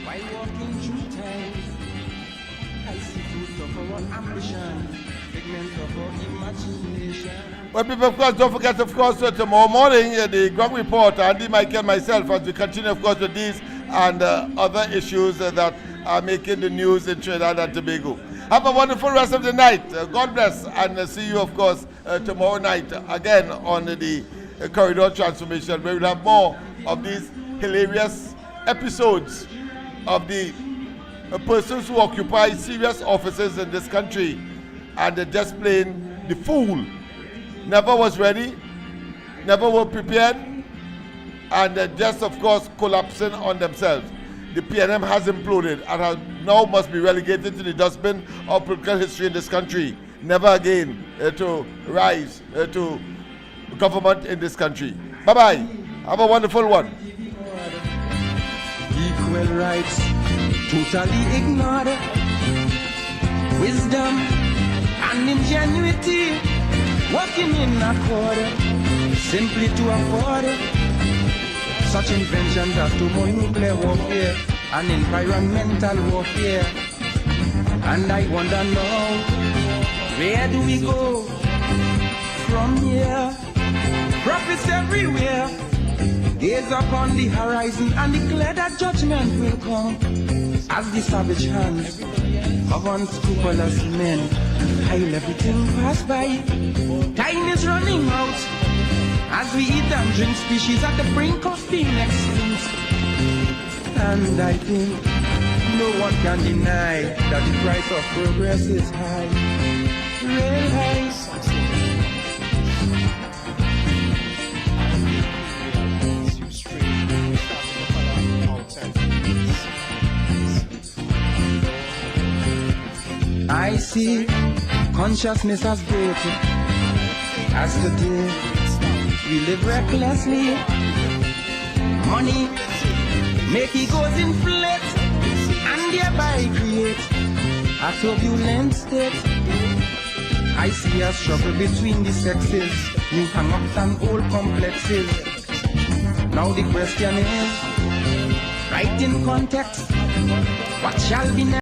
while walking through time. I see fruits of our ambition, figments of our imagination. Well, people, of course, don't forget, of course, tomorrow morning, the ground report, Andy, Mike, and myself, as we continue, of course, with these and other issues that are making the news in Trinidad and Tobago. Have a wonderful rest of the night. God bless, and see you, of course, tomorrow night again on the Corridor Transformation, where we'll have more of these hilarious episodes of the persons who occupy serious offices in this country and just plain the fool. Never was ready, never were prepared, and just, of course, collapsing on themselves. The PNM has imploded and now must be relegated to the dustbin of political history in this country. Never again to rise to government in this country. Bye-bye. Have a wonderful one. Equal rights totally ignored. Wisdom and ingenuity working in accord, simply to afford such inventions as thermonuclear warfare and environmental warfare. And I wonder now, where do we go from here? Prophets everywhere gaze upon the horizon and declare that judgment will come as the savage hands of unscrupulous men pile everything pass by. Time is running out as we eat and drink, species at the brink of being extinct. And I think no one can deny that the price of progress is high, real high. I see consciousness has broken as today we live recklessly. Money make egos inflate and thereby create a turbulent state. I see a struggle between the sexes, new hang-ups and old complexes. Now the question is, right in context, what shall be next?